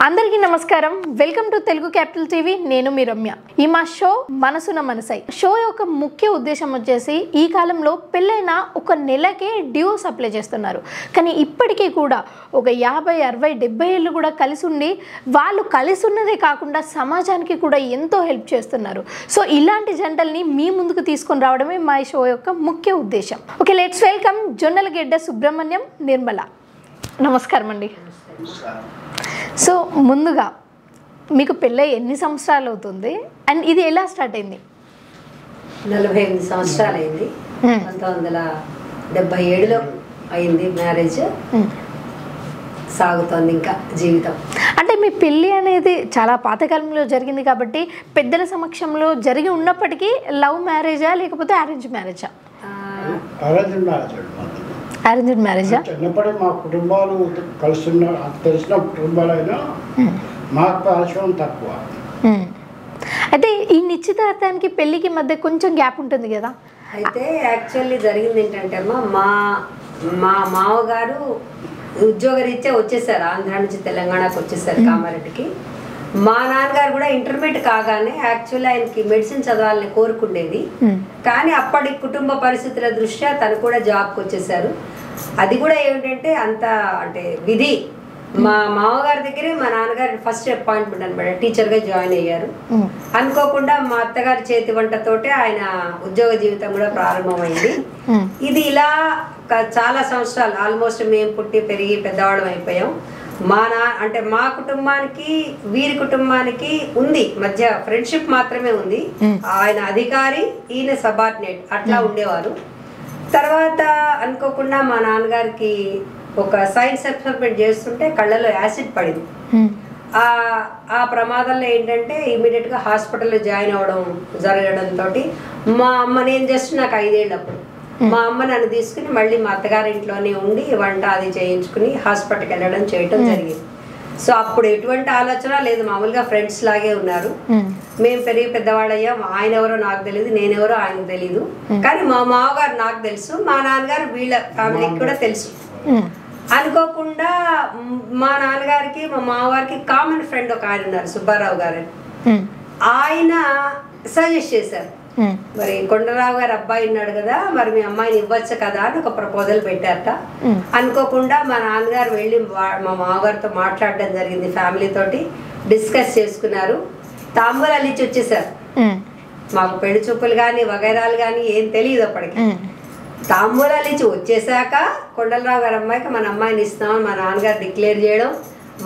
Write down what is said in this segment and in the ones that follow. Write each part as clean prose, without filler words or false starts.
అందరికీ నమస్కారం. Welcome to Telugu capital TV. నేను మీ రమ్య. ఈ మా షో మనసున మనసై షో యొక్క ముఖ్య ఉద్దేశం వచ్చేసి ఈ కాలంలో పెళ్ళైన ఒక నెలకే డ్యూస్ అప్లై చేస్తున్నారు. కానీ ఇప్పటికీ కూడా ఒక 50, 60, 70 ఏళ్ళు కూడా కలిసి ఉండి వాళ్ళు కలిసి ఉన్నదే కాకుండా సమాజానికి కూడా ఎంతో హెల్ప్ చేస్తున్నారు. సో ఇలాంటి జంటల్ని మీ ముందుకు తీసుకొని రావడమే మా షో యొక్క ముఖ్య ఉద్దేశం. Okay, let's welcome Jonnalagedda Subrahmanyam, Nirmala. నమస్కారం అండి. సో ముందుగా మీకు పెళ్ళై ఎన్ని సంవత్సరాలు అవుతుంది అండ్ ఇది ఎలా స్టార్ట్ అయింది? 48 సంవత్సరాలు అయింది. 1977లో అయింది మ్యారేజ్. సాగుతోంది ఇంకా జీవితం. అంటే మీ పెళ్ళి అనేది చాలా పాతకాలంలో జరిగింది కాబట్టి పెద్దల సమక్షంలో జరిగి ఉన్నప్పటికీ లవ్ మ్యారేజా లేకపోతే అరేంజ్ మ్యారేజా? అరేంజ్డ్ మ్యారేజా? చిన్నప్పటి మా కుటుంబాలు కలిసిన తెలిసిన కుటుంబాలైనా మాకు పరిచయం తక్కువ. అయితే ఈ నిశ్చితార్థానికి పెళ్ళికి మధ్య కొంచెం గ్యాప్ ఉంటుంది కదా? అయితే యాక్చువల్లీ జరిగింది ఏంటంటే మా మామగారు ఉద్యోగరీత్యా వచ్చేసారు. ఆంధ్ర నుంచి తెలంగాణకు వచ్చేసారు, కామారెడ్డికి. మా నాన్నగారు కూడా ఇంటర్మీడియట్ కాగానే యాక్చువల్లీ ఆయనకి మెడిసిన్ చదవాలని కోరుకుండేది. కానీ అప్పటి కుటుంబ పరిస్థితుల దృష్ట్యా తను కూడా జాబ్కి వచ్చేసారు. అది కూడా ఏమిటంటే అంత అంటే విధి. మా మామగారి దగ్గరే మా నాన్నగారు ఫస్ట్ అపాయింట్మెంట్ అనమాట, టీచర్గా జాయిన్ అయ్యారు. అనుకోకుండా మా అత్తగారి చేతి వంటతోటే ఆయన ఉద్యోగ జీవితం కూడా ప్రారంభమైంది. ఇది ఇలా చాలా సంవత్సరాలు, ఆల్మోస్ట్ మేము పుట్టి పెరిగి పెద్దవాళ్ళం అయిపోయాం. అంటే మా కుటుంబానికి వీరి కుటుంబానికి ఉంది మధ్య ఫ్రెండ్షిప్ మాత్రమే ఉంది. ఆయన అధికారి, ఈయన సబార్డినేట్, అట్లా ఉండేవారు. తర్వాత అనుకోకుండా మా నాన్నగారికి ఒక సైన్స్ ఎక్స్పెరిమెంట్ చేస్తుంటే కళ్ళలో యాసిడ్ పడింది. ఆ ప్రమాదంలో ఏంటంటే ఇమీడియట్గా హాస్పిటల్లో జాయిన్ అవ్వడం జరగడంతో మా అమ్మ, నేను జస్ట్ నాకు 5 ఏళ్ళు అప్పుడు, మా అమ్మ నన్ను తీసుకుని మళ్ళీ మా అత్తగారింట్లోనే ఉండి వంట అది చేయించుకుని హాస్పిటల్కి వెళ్ళడం చేయటం జరిగింది. సో అప్పుడు ఎటువంటి ఆలోచన లేదు, మామూలుగా ఫ్రెండ్స్ లాగే ఉన్నారు. మేము పెరిగి పెద్దవాళ్ళయ్యాం. ఆయన ఎవరో నాకు తెలియదు, నేనెవరో ఆయనకు తెలీదు. కానీ మా మామగారు నాకు తెలుసు, మా నాన్నగారు వీళ్ళ ఫ్యామిలీకి కూడా తెలుసు. అనుకోకుండా మా నాన్నగారికి మా మామగారికి కామన్ ఫ్రెండ్ ఒక ఆయన ఉన్నారు, సుబ్బారావు గారు. ఆయన సజెస్ట్ చేశారు, మరి కొండరావు గారు అబ్బాయి ఉన్నాడు కదా, మరి మీ అమ్మాయిని ఇవ్వచ్చు కదా అని ఒక ప్రపోజల్ పెట్టారట. అనుకోకుండా మా నాన్నగారు వెళ్ళి మా మామగారితో మాట్లాడడం జరిగింది, ఫ్యామిలీ తోటి డిస్కస్ చేసుకున్నారు. తాంబూలాలు ఇచ్చి వచ్చేసారు. మాకు పెళ్లి చూపులు కానీ వగైరాలు కానీ ఏం తెలియదు అప్పటికి. తాంబూలాలు ఇచ్చి వచ్చేసాక కొండలరావు గారి అమ్మాయికి మన అమ్మాయిని ఇస్తామని మా నాన్నగారు డిక్లేర్ చేయడం,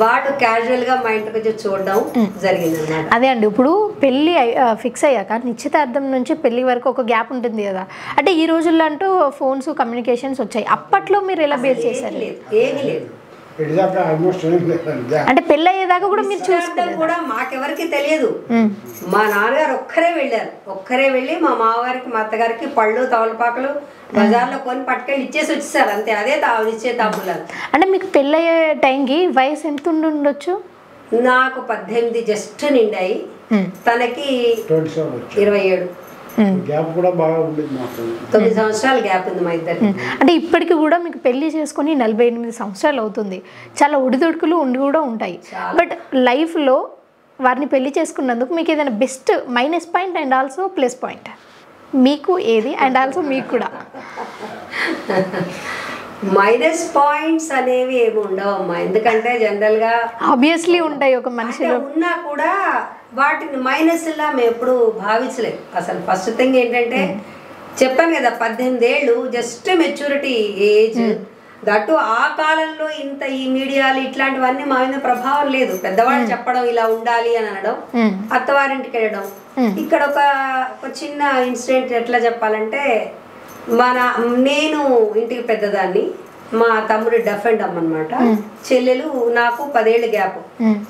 వాళ్ళు క్యాజువల్ గా మా ఇంటికి వచ్చి చూడడం జరిగింది అన్నమాట. అదే అండి, ఇప్పుడు పెళ్ళి ఫిక్స్ అయ్యాక నిశ్చితార్థం నుంచి పెళ్లి వరకు ఒక గ్యాప్ ఉంటుంది కదా. అంటే ఈ రోజుల్లో అంటూ ఫోన్స్, కమ్యూనికేషన్స్ వచ్చాయి. అప్పట్లో మీరు ఎలా బేర్ చేశారు? ఏమీ లేదు. అంటే పెళ్ళి అయ్యేదాకా కూడా మీరు చూసుకోవడం కూడా మాకెవరికి తెలియదు. మా నాన్నగారు ఒక్కరే వెళ్ళి మా మామగారికి మా అత్తగారికి పళ్ళు తమలపాకులు బజార్లో కొని పట్టుకెళ్ళి ఇచ్చేసి వచ్చేసారు, అంతే. అదే నిశ్చయ తాంబూలాలు. అంటే మీకు పెళ్ళి అయ్యే టైంకి వయసు ఎంత ఉండొచ్చు? నాకు 18 జస్ట్ నిండాయి, తనకి 27. గ్యాప్ కూడా బాగా ఉండేది మాకు. 9 సంవత్సరాల గ్యాప్ ఉంది మా ఇద్దరికి. అంటే ఇప్పటికి కూడా మీకు పెళ్లి చేసుకొని 48 సంవత్సరాలు అవుతుంది. చాలా ఒడిదొడుకులు ఉండి కూడా ఉంటాయి. బట్ లైఫ్లో వారిని పెళ్లి చేసుకున్నందుకు మీకు ఏదైనా best minus point and also plus point మీకు ఏది, అండ్ ఆల్సో మీకు కూడా? మైనస్ పాయింట్స్ అనేవి ఏమి ఉండవమ్మా, ఎందుకంటే జనరల్ గా ఆబ్వియస్లీ ఉంటాయి. ఒక మనిషిలో ఉన్నా కూడా వాటిని మైనస్ లా మేము ఎప్పుడు భావించలేదు. అసలు ఫస్ట్ థింగ్ ఏంటంటే చెప్పాను కదా, 18 ఏళ్ళు జస్ట్ మెచ్యూరిటీ ఏజ్. దట్టు ఆ కాలంలో ఇంత ఈ మీడియాలు ఇట్లాంటివన్నీ మా మీద ప్రభావం లేదు. పెద్దవాళ్ళు చెప్పడం ఇలా ఉండాలి అని అనడం, అత్తవారింటికి వెళ్ళడం. ఇక్కడ ఒక చిన్న ఇన్సిడెంట్ ఎట్లా చెప్పాలంటే, నేను ఇంటికి పెద్దదాన్ని, మా తమ్ముడు డఫ్ అండ్ డమ్ అనమాట, చెల్లెలు, నాకు 10 ఏళ్ళ గ్యాప్.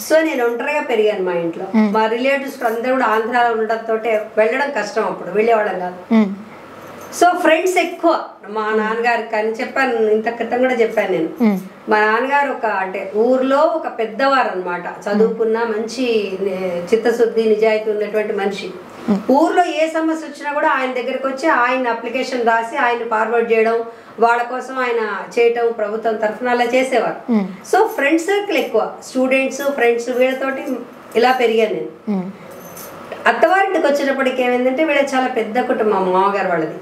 సో నేను ఒంటరిగా పెరిగాను మా ఇంట్లో. మా రిలేటివ్స్ అందరూ కూడా ఆంధ్రాలో ఉండడంతో వెళ్ళడం కష్టం, అప్పుడు వెళ్ళేవాళ్ళం కాదు. సో ఫ్రెండ్స్ ఎక్కువ మా నాన్నగారికి. కానీ చెప్పాను, ఇంత క్రితం కూడా చెప్పాను నేను, మా నాన్నగారు అంటే ఊర్లో ఒక పెద్దవారు అనమాట, చదువుకున్న మంచి చిత్తశుద్ధి నిజాయితీ ఉన్నటువంటి మనిషి. ఊర్లో ఏ సమస్య వచ్చినా కూడా ఆయన దగ్గరికి వచ్చి ఆయన అప్లికేషన్ రాసి ఆయన ఫార్వర్డ్ చేయడం, వాళ్ళ కోసం ఆయన చేయటం ప్రభుత్వం తరఫున అలా చేసేవారు. సో ఫ్రెండ్స్ సర్కిల్ ఎక్కువ, స్టూడెంట్స్ ఫ్రెండ్స్ వీళ్ళతోటి ఇలా పెరిగాను నేను. అత్తవారింటికి వచ్చేటప్పటికి ఏమైందంటే వీళ్ళ చాలా పెద్ద కుటుంబం, మా మామగారు వాళ్ళది.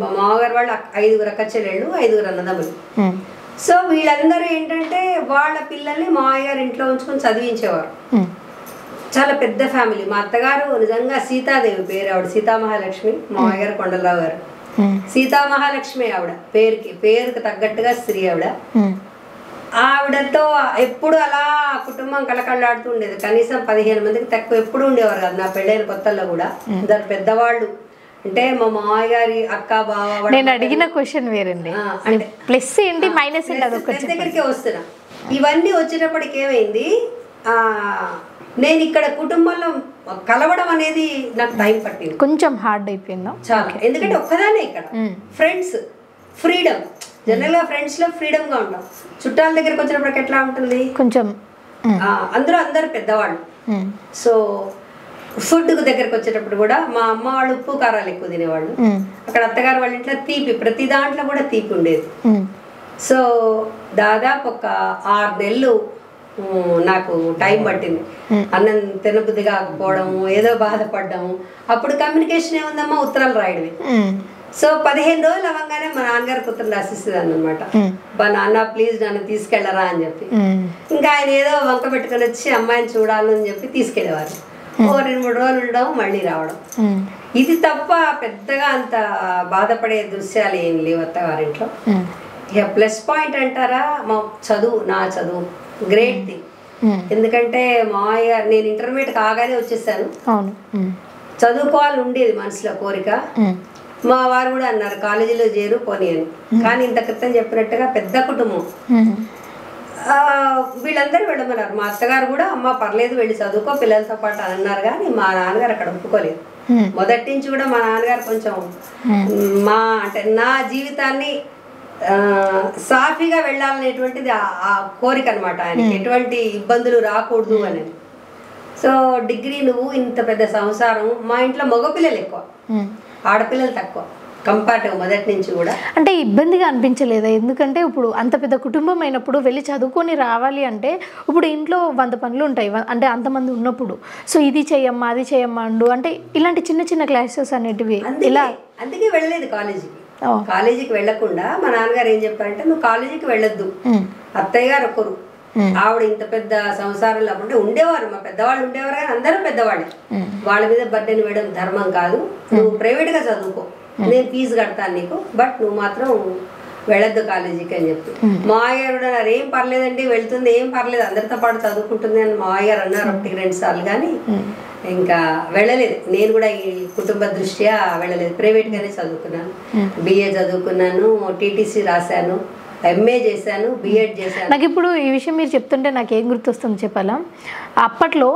మా మామగారు వాళ్ళు 5 అక్క చెల్లెళ్ళు, 5 అన్నదమ్ములు. సో వీళ్ళందరూ ఏంటంటే వాళ్ళ పిల్లల్ని మామయ్య గారు ఇంట్లో ఉంచుకొని చదివించేవారు. చాలా పెద్ద ఫ్యామిలీ. మా అత్తగారు నిజంగా సీతాదేవి పేరు, ఆవిడ సీతామహాలక్ష్మి. మామయ్య గారు కొండలరావు గారు. సీతామహాలక్ష్మి ఆవిడ, పేరుకి తగ్గట్టుగా స్త్రీ ఆవిడ. ఆవిడతో ఎప్పుడు అలా కుటుంబం కలకళ్ళాడుతూ ఉండేది. కనీసం 15 మందికి తక్కువ ఎప్పుడు ఉండేవారు కాదు. నా పెళ్ళైన కొత్తల్లో కూడా ఇద్దరు పెద్దవాళ్ళు, అంటే మా మామయ్య గారి అక్క బావ. నేను అడిగిన క్వశ్చన్ వేరండి, అంటే ప్లస్ ఏంటి మైనస్ ఏంటి దగ్గరికి వస్తున్నా. ఇవన్నీ వచ్చేటప్పటికి ఏమైంది, నేను ఇక్కడ కుటుంబంలో కలవడం అనేది నాకు టైం పట్టింది, కొంచెం హార్డ్ అయిపోయిందా చాలా. ఎందుకంటే ఒక్కదానే ఇక్కడ ఫ్రెండ్స్, ఫ్రీడమ్. జనరల్ గా ఫ్రెండ్స్ లో ఫ్రీడమ్ గా ఉంటాం. చుట్టాల దగ్గరకు వచ్చినప్పటికి ఎట్లా ఉంటుంది, కొంచెం అందరూ పెద్దవాళ్ళు. సో ఫుడ్ దగ్గరకు వచ్చేటప్పుడు కూడా మా అమ్మ వాళ్ళు ఉప్పు కారాలు ఎక్కువ తినేవాళ్ళు. అక్కడ అత్తగారు వాళ్ళ ఇంట్లో తీపి, ప్రతి దాంట్లో కూడా తీపి ఉండేది. సో దాదాపు ఒక 6 నెలలు నాకు టైం పట్టింది. అన్నం తినబుద్ధి కాకపోవడము, ఏదో బాధపడ్డాము. అప్పుడు కమ్యూనికేషన్ ఏముందమ్మా, ఉత్తరాలు రాయడమే. సో 15 రోజులు అవ్వగానే మా నాన్నగారికి ఉత్తరం రాసిస్తుందని అనమాట. బా నాన్న ప్లీజ్ నన్ను తీసుకెళ్లరా అని చెప్పి. ఇంకా ఆయన ఏదో వంక పెట్టుకొని వచ్చి అమ్మాయిని చూడాలని చెప్పి తీసుకెళ్లేవారు. 2-3 రోజులు ఉండడం, మళ్ళీ రావడం. ఇది తప్ప పెద్దగా అంత బాధపడే దృశ్యాలు ఏం లేవు అత్తగారింట్లో. ఇక ప్లస్ పాయింట్ అంటారా, నా చదువు గ్రేట్ థింగ్. ఎందుకంటే మామయ్య, నేను ఇంటర్మీడియట్ కాగానే వచ్చేసాను. చదువుకోవాలని ఉండేది మనసులో కోరిక. మా వారు కూడా అన్నారు కాలేజీలో చేరు పోనీ అని. కానీ ఇంత క్రితం చెప్పినట్టుగా పెద్ద కుటుంబం, వీళ్ళందరూ వెళ్ళమన్నారు. మా అత్తగారు కూడా అమ్మ పర్లేదు వెళ్ళి చదువుకో పిల్లలతో పాటు అని అన్నారు. కానీ మా నాన్నగారు అక్కడ ఒప్పుకోలేదు. మొదటి నుంచి కూడా మా నాన్నగారు కొంచెం అంటే నా జీవితాన్ని సాఫీగా వెళ్ళాలనేటువంటిది ఆ కోరిక అనమాట. ఆయనకి ఎటువంటి ఇబ్బందులు రాకూడదు అనేది. సో డిగ్రీ, నువ్వు ఇంత పెద్ద సంసారం, మా ఇంట్లో మగపిల్లలు ఎక్కువ, ఆడపిల్లలు తక్కువ కంపారిటివ్ మొదటి నుంచి కూడా. అంటే ఇబ్బందిగా అనిపించలేదా? ఎందుకంటే ఇప్పుడు అంత పెద్ద కుటుంబం అయినప్పుడు వెళ్ళి చదువుకొని రావాలి అంటే ఇప్పుడు ఇంట్లో 100 పనులు ఉంటాయి, అంటే అంతమంది ఉన్నప్పుడు. సో ఇది చేయమ్మా అది చేయమ్మా అండు, అంటే ఇలాంటి చిన్న చిన్న క్లాసెస్ అనేటివి ఇలా. అందుకే వెళ్ళలేదు కాలేజీకి. కాలేజీకి వెళ్లకుండా మా నాన్నగారు ఏం చెప్పారంటే, నువ్వు కాలేజీకి వెళ్ళొద్దు. అత్తయ్య గారు ఒకరు, ఆవిడ ఇంత పెద్ద సంసారంలో అంటే ఉండేవారు, మా పెద్దవాళ్ళు ఉండేవారు. కానీ అందరూ పెద్దవాళ్ళు, వాళ్ళ మీద బర్డెన్ వేయడం ధర్మం కాదు. నువ్వు ప్రైవేట్ గా చదువుకో, నేను ఫీజు కడతాను నీకు, బట్ నువ్వు మాత్రం వెళ్ళొద్దు కాలేజీకి అని చెప్పి. మావయ్య గారు కూడా అన్నారు, ఏం పర్లేదండి వెళ్తుంది, ఏం పర్లేదు అందరితో పాటు చదువుకుంటుంది అని మావయ్య గారు అన్నారు 1-2 సార్లు. కానీ ఇంకా వెళ్ళలేదు. నేను కూడా ఈ కుటుంబ దృష్ట్యా వెళ్ళలేదు. ప్రైవేట్గానే చదువుకున్నాను. బిఏ చదువుకున్నాను, టీటీసీ రాశాను, ఎంఏ చేశాను, బిఎడ్ చేశాను. నాకు ఇప్పుడు ఈ విషయం మీరు చెప్తుంటే నాకు ఏం గుర్తొస్తుంది చెప్పాలా, అప్పట్లో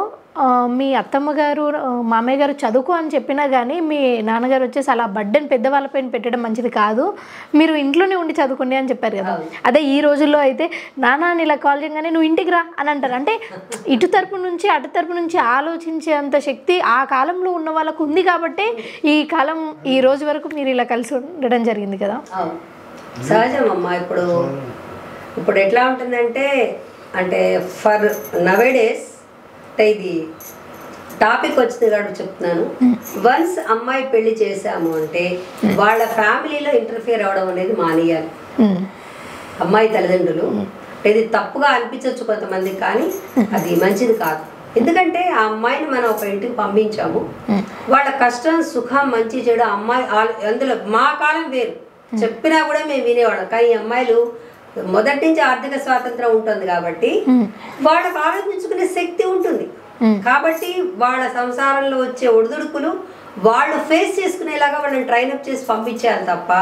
మీ అత్తమ్మ గారు మామయ్య గారు చదువుకో అని చెప్పినా కానీ మీ నాన్నగారు వచ్చేసి అలా బర్డెన్ పెద్దవాళ్ళపైన పెట్టడం మంచిది కాదు, మీరు ఇంట్లోనే ఉండి చదువుకోండి అని చెప్పారు కదా. అదే ఈ రోజుల్లో అయితే నాన్న ఇలా కాల్ చేయగానే నువ్వు ఇంటికి రా అని అంటారు. అంటే ఇటు తరపు నుంచి అటు తరపు నుంచి ఆలోచించేంత శక్తి ఆ కాలంలో ఉన్న వాళ్ళకు ఉంది కాబట్టి ఈ కాలం ఈ రోజు వరకు మీరు ఇలా కలిసి ఉండడం జరిగింది కదా. సహజం అమ్మా. ఇప్పుడు ఎట్లా ఉంటుందంటే, అంటే ఫర్ నవేడేస్ ఇది టాపిక్ వచ్చింది కాబట్టి చెప్తున్నాను. వన్స్ అమ్మాయి పెళ్లి చేసాము అంటే వాళ్ళ ఫ్యామిలీలో ఇంటర్ఫియర్ అవడం అనేది మానేయాలి అమ్మాయి తల్లిదండ్రులు. ఇది తప్పుగా అనిపించవచ్చు కొంతమందికి, కానీ అది మంచిది కాదు. ఎందుకంటే ఆ అమ్మాయిని మనం ఒక ఇంటికి పంపించాము, వాళ్ళ కష్టం సుఖం మంచి చెడు అమ్మాయి అందులో మా కాలం వేరు, చెప్పినా కూడా మేము వినేవాళ్ళం. కానీ ఈ అమ్మాయిలు మొదటి నుంచి ఆర్థిక స్వాతంత్రం ఉంటుంది కాబట్టి వాళ్ళకు ఆలోచించుకునే శక్తి ఉంటుంది. కాబట్టి వాళ్ళ సంసారంలో వచ్చే ఒడిదుడుకులు వాళ్ళు ఫేస్ చేసుకునేలాగా వాళ్ళని ట్రైన్అప్ చేసి పంపించాలి తప్ప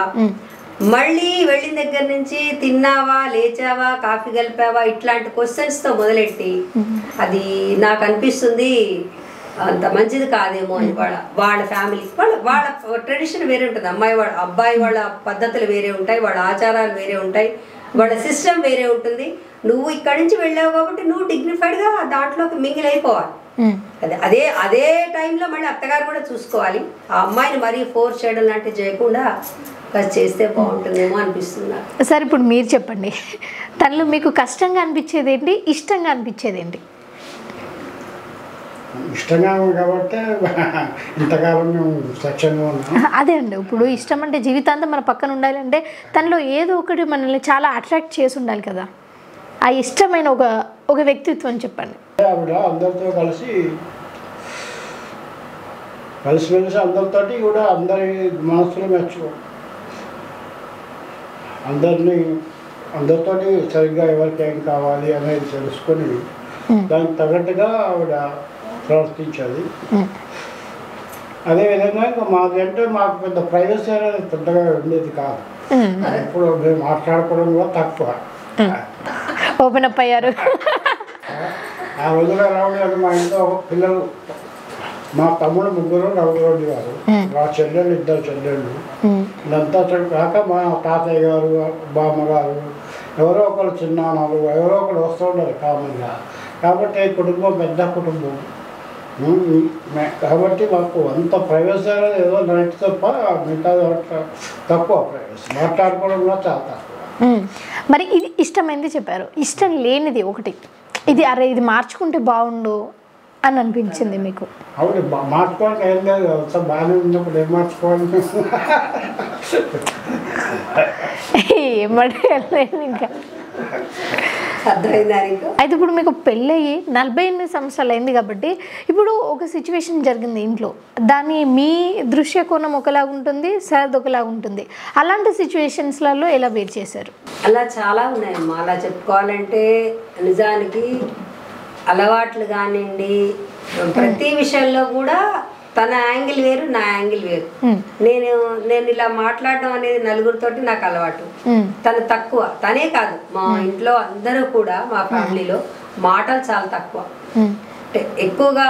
మళ్ళీ వెళ్ళిన దగ్గర నుంచి తిన్నావా, లేచావా, కాఫీ కలిపావా ఇట్లాంటి క్వశ్చన్స్తో మొదలెట్టి అది నాకు అనిపిస్తుంది అంత మంచిది కాదేమో అని. వాళ్ళ ఫ్యామిలీ వాళ్ళ ట్రెడిషన్ వేరే ఉంటుంది. అబ్బాయి వాళ్ళ పద్ధతులు వేరే ఉంటాయి, వాళ్ళ ఆచారాలు వేరే ఉంటాయి, వాళ్ళ సిస్టమ్ వేరే ఉంటుంది. నువ్వు ఇక్కడి నుంచి వెళ్ళావు కాబట్టి నువ్వు డిగ్నిఫైడ్గా దాంట్లోకి మింగిల్ అయిపోవాలి. అదే అదే అదే టైంలో మళ్ళీ అత్తగారు కూడా చూసుకోవాలి. ఆ అమ్మాయిని మరీ ఫోర్స్ చేయడం లాంటివి చేయకుండా చేస్తే బాగుంటుందేమో అనిపిస్తుంది నాకు. సార్ ఇప్పుడు మీరు చెప్పండి, తనలో మీకు కష్టంగా అనిపించేది ఏంటి, ఇష్టంగా అనిపించేది ఏంటి? ఇష్టంగా ఉంది కాబట్టి ఇంతకాలం మేము స్వచ్ఛంగా ఉన్నాం. అదే అండి, ఇప్పుడు ఇష్టం అంటే జీవితాంతం మన పక్కన ఉండాలంటే తనలో ఏదో ఒకటి మనల్ని చాలా అట్రాక్ట్ చేసి ఉండాలి కదా. ఆ ఇష్టమైన ఒక వ్యక్తిత్వం చెప్పండి. ఆవిడ అందరితో కలిసిమెలిసి అందరితోటి కూడా అందరి మనసులో మెచ్చుకో, అందరితోటి సరిగ్గా ఎవరికి ఏం కావాలి అనేది తెలుసుకొని దానికి తగ్గట్టుగా ఆవిడ ప్రవర్తించేది. అదేవిధంగా ఇంకా మాది అంటే మాకు పెద్ద ప్రైవసీ అనేది పెద్దగా ఉండేది కాదు. ఎప్పుడు మేము మాట్లాడుకోవడం కూడా తక్కువ. ఓపెన్ అప్ అయ్యారు. ఆ రోజుల్లో రావడం మా ఇంట్లో పిల్లలు, మా తమ్ముడు ముగ్గురు నలుగురు ఉండేవారు. మా చెల్లెళ్ళు 2 చెల్లెళ్ళు. ఇదంతా కాక మా తాతయ్య గారు, బామ్మగారు, ఎవరో ఒకరు చిన్నాన్నలు, ఎవరో ఒకరు వస్తూ ఉండరు కామన్గా. కాబట్టి కుటుంబం పెద్ద కుటుంబం కాబట్టి మాకు అంత ప్రైవసీ అనేది ఏదో నైట్ తప్ప మిగతా తక్కువ ప్రైవసీ. మాట్లాడుకోవడం కూడా చాలా తక్కువ. మరి ఇది ఇష్టమైంది చెప్పారు, ఇష్టం లేనిది ఒకటి, ఇది అరే ఇది మార్చుకుంటే బాగుండు అని అనిపించింది మీకు? అవును, మార్చుకోవడానికి ఏం లేదు, అంతా బాగానే ఉన్నప్పుడు ఏం మార్చుకోవాలి. ఏమంటే ఇంకా అయితే ఇప్పుడు మీకు పెళ్ళయి 48 సంవత్సరాలు అయింది కాబట్టి ఇప్పుడు ఒక సిచ్యువేషన్ జరిగింది ఇంట్లో, దాన్ని మీ దృశ్య కోణం ఒకలాగా ఉంటుంది, సరద్ ఒకలాగా ఉంటుంది. అలాంటి సిచ్యువేషన్స్లలో ఎలా వేరు చేశారు? అలా చాలా ఉన్నాయమ్మా. అలా చెప్పుకోవాలంటే నిజానికి అలవాట్లు కానివ్వండి, ప్రతి విషయంలో కూడా తన యాంగిల్ వేరు, నా యాంగిల్ వేరు. నేను ఇలా మాట్లాడడం అనేది నలుగురితోటి నాకు అలవాటు. తను తక్కువ, తనే కాదు మా ఇంట్లో అందరూ కూడా మా ఫ్యామిలీలో మాటలు చాలా తక్కువ. ఎక్కువగా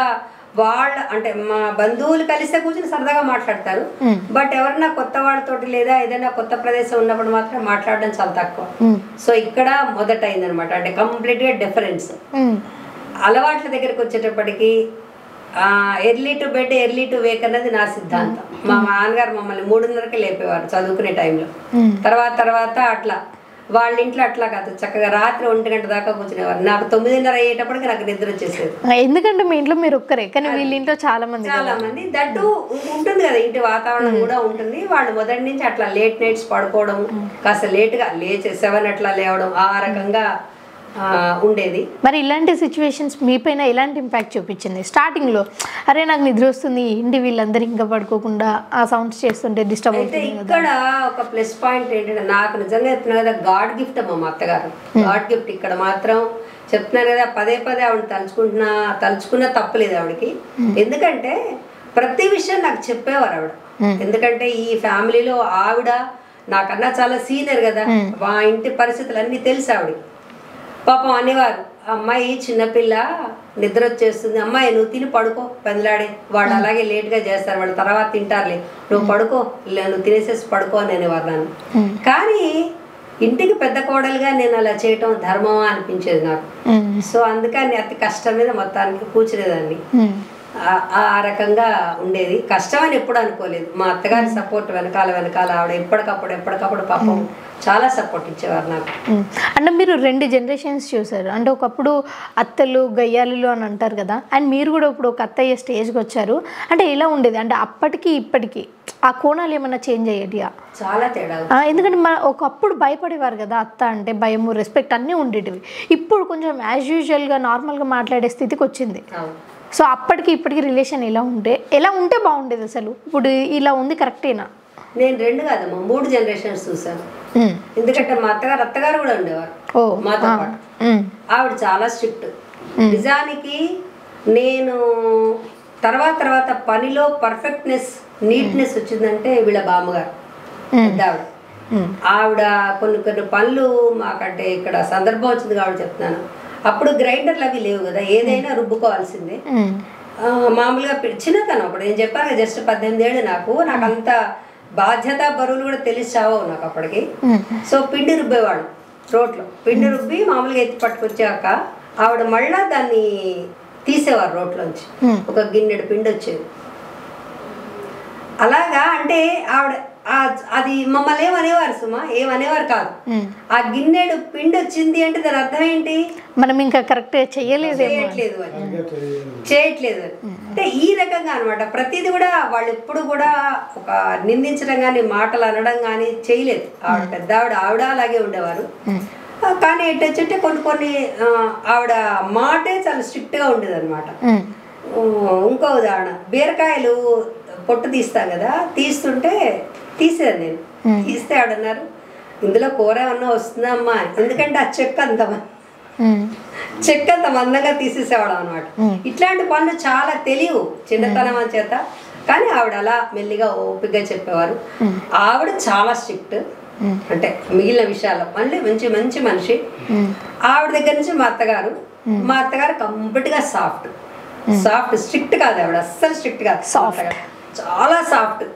అంటే మా బంధువులు కలిస్తే కూర్చొని సరదాగా మాట్లాడతారు. బట్ ఎవరన్నా కొత్త వాళ్ళతోటి లేదా ఏదైనా కొత్త ప్రదేశం ఉన్నప్పుడు మాత్రం మాట్లాడడం చాలా తక్కువ. సో ఇక్కడ మొదటైంది అనమాట. అంటే కంప్లీట్ గా డిఫరెన్స్. అలవాట్ల దగ్గరికి వచ్చేటప్పటికి early to bed early to Wake అన్నది నా సిద్ధాంతం. మా నాన్నగారు మమ్మల్ని 3:30కే లేపేవారు చదువుకునే టైంలో. తర్వాత అట్లా వాళ్ళ ఇంట్లో అట్లా కాదు, చక్కగా రాత్రి 1 గంట దాకా కూర్చునేవారు. నాకు 9:30 అయ్యేటప్పటికి నాకు నిద్ర వచ్చేసేది. ఎందుకంటే మీ ఇంట్లో మీరు ఒక్కరే, కానీ వీళ్ళ ఇంట్లో చాలా మంది దట్టు ఉంటుంది కదా, ఇంటి వాతావరణం కూడా ఉంటుంది. వాళ్ళు మొదటి నుంచి అట్లా లేట్ నైట్స్ పడుకోవడం, కాస్త లేట్గా లేచి 7 అట్లా లేవడం, ఆ రకంగా ఉండేది. మరి ఇలాంటి సిచ్యువేషన్స్ మీ పైన ఎలాంటి ఇంపాక్ట్ చూపించింది స్టార్టింగ్ లో? అరే నాకు నిద్ర వస్తుంది, ఇంటి వీళ్ళందరూ ఇంకా పడుకోకుండా ఆ సౌండ్స్ చేస్తుంటే డిస్టర్బ్ అవుతుంది. ఇక్కడ ఒక ప్లస్ పాయింట్ ఏంటంటే, నాకు నిజంగా చెప్తున్నా కదా, గాడ్ గిఫ్ట్ అమ్మ మా అత్తగారు. God gift. ఇక్కడ మాత్రం చెప్తున్నాను కదా, పదే ఆవిడ తలుచుకున్నా తప్పలేదు ఆవిడకి. ఎందుకంటే ప్రతి విషయం నాకు చెప్పేవారు ఆవిడ. ఎందుకంటే ఈ ఫ్యామిలీలో ఆవిడ నాకన్నా చాలా సీనియర్ కదా, మా ఇంటి పరిస్థితులు అన్నీ తెలుసు ఆవిడకి. పాపం అనేవారు, అమ్మాయి చిన్నపిల్ల నిద్ర వచ్చేస్తుంది, అమ్మాయి నువ్వు తిని పడుకో పెందలాడే, వాళ్ళు అలాగే లేట్గా చేస్తారు, వాళ్ళు తర్వాత తింటారులే, నువ్వు పడుకో, నువ్వు తినేసేసి పడుకో అని అనేవారు నన్ను. కానీ ఇంటికి పెద్ద కోడలుగా నేను అలా చేయటం ధర్మమా అనిపించేది నాకు. సో అందుకని అతి కష్టం మీద మొత్తానికి కూర్చునేదాన్ని. ఆ రకంగా ఉండేది. కష్టం అని ఎప్పుడు అనుకోలేదు. మా అత్తగారి సపోర్ట్ వెనకాల ఆవిడ ఎప్పటికప్పుడు పాపం చాలా సపోర్ట్ ఇచ్చేవారు నాకు. అంటే మీరు 2 జనరేషన్స్ చూసారు. అంటే ఒకప్పుడు అత్తలు గయ్యాలు అని అంటారు కదా, అండ్ మీరు కూడా ఇప్పుడు ఒక అత్తయ్య స్టేజ్కి వచ్చారు. అంటే ఎలా ఉండేది, అంటే అప్పటికి ఇప్పటికి ఆ కోణాలు ఏమన్నా చేంజ్ అయ్యేటియా? చాలా తేడా. ఎందుకంటే ఒకప్పుడు భయపడేవారు కదా, అత్త అంటే భయము, రెస్పెక్ట్ అన్నీ ఉండేటివి. ఇప్పుడు కొంచెం యాజ్ యూజువల్గా నార్మల్గా మాట్లాడే స్థితికి వచ్చింది. సో అప్పటికి ఇప్పటికి రిలేషన్ ఎలా ఉంటే బాగుండేది అసలు? ఇప్పుడు ఇలా ఉంది కరెక్టేనా? నేను 2 కాదమ్మా 3 జనరేషన్స్ చూసాను. ఎందుకంటే మా అత్తగారు కూడా ఉండేవారు మాతో పాటు. ఆవిడ చాలా స్ట్రిక్ట్. నిజానికి నేను తర్వాత పనిలో పర్ఫెక్ట్నెస్, నీట్నెస్ వచ్చిందంటే వీళ్ళ బామ్మగారు. ఆవిడ కొన్ని పనులు మాకంటే ఇక్కడ సందర్భం వచ్చింది కాబట్టి చెప్తున్నాను. అప్పుడు గ్రైండర్లు అవి లేవు కదా, ఏదైనా రుబ్బుకోవాల్సిందే. మామూలుగా చిన్నతనం అప్పుడు నేను చెప్పాను జస్ట్ 18 ఏళ్ళు నాకు అంత బాధ్యత బరువులు కూడా తెలిసి చావవు నాకు అప్పటికి. సో పిండి రుబ్బేవాడు రోట్లో. పిండి రుబ్బి మామూలుగా ఎత్తి పట్టుకొచ్చాక ఆవిడ మళ్ళా దాన్ని తీసేవారు రోట్లోంచి, ఒక గిన్నెడు పిండి వచ్చేది. అలాగా అంటే ఆవిడ అది మమ్మల్ని ఏమనేవారు సుమా, ఏమనేవారు కాదు. ఆ గిన్నెడు పిండి వచ్చింది అంటే దాని అర్థం ఏంటి, మనం ఇంకా కరెక్ట్ చేయలేదు చేయట్లేదు అని. అంటే ఈ రకంగా అనమాట. ప్రతిదీ కూడా వాళ్ళు ఎప్పుడు కూడా ఒక నిందించడం కానీ మాటలు అనడం కానీ చేయలేదు. ఆవిడ పెద్ద ఆవిడ అలాగే ఉండేవారు. కానీ ఎట్టొచ్చుంటే కొన్ని ఆవిడ మాటే చాలా స్ట్రిక్ట్గా ఉండేది అనమాట. ఇంకో ఉదాహరణ, బీరకాయలు పొట్టు తీస్తాం కదా, తీస్తుంటే తీసేది నేను, తీస్తే ఆడన్నారు ఇందులో కూర ఏమన్నా వస్తుందమ్మా, ఎందుకంటే ఆ చెక్క అంత మందంగా తీసేసేవాడు అనమాట. ఇట్లాంటి పనులు చాలా తెలియవు చిన్నతనం అని చేత, కానీ ఆవిడ అలా మెల్లిగా ఓపికగా చెప్పేవారు. ఆవిడ చాలా స్ట్రిక్ట్, అంటే మిగిలిన విషయాల్లో మళ్ళీ మంచి మంచి మనిషి. ఆవిడ దగ్గర నుంచి మా అత్తగారు కంప్లీట్గా సాఫ్ట్, స్ట్రిక్ట్ కాదు ఆవిడ, అస్సలు స్ట్రిక్ట్ కాదు, చాలా సాఫ్ట్.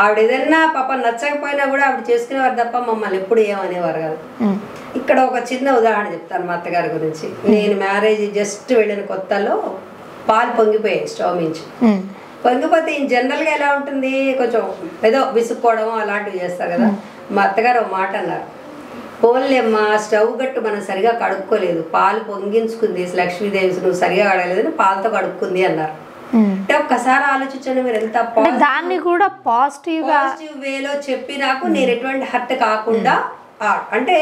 ఆవిడ ఏదన్నా పాప నచ్చకపోయినా కూడా ఆవిడ చేసుకునేవారు తప్ప మమ్మల్ని ఎప్పుడు ఏమనేవారు కాదు. ఇక్కడ ఒక చిన్న ఉదాహరణ చెప్తాను మా అత్తగారి గురించి. నేను మ్యారేజ్ జస్ట్ వెళ్ళిన కొత్తలో పాలు పొంగిపోయాయి స్టవ్ నుంచి. పొంగిపోతే జనరల్గా ఎలా ఉంటుంది, కొంచెం ఏదో విసుక్కోవడం అలాంటివి చేస్తారు కదా. మా అత్తగారు ఒక మాట అన్నారు, పోన్లేమ్మా స్టవ్ గట్టు మనం సరిగా కడుక్కోలేదు, పాలు పొంగించుకుంది లక్ష్మీదేవి, నువ్వు సరిగా కడగలేదని పాలతో కడుక్కుంది అన్నారు. అంటే ఒక్కసారి ఆలోచించండి మీరు, ఎంత దాన్ని కూడా పాజిటివ్ వేలో చెప్పి నాకు నేను ఎటువంటి హర్ట్ కాకుండా అంటే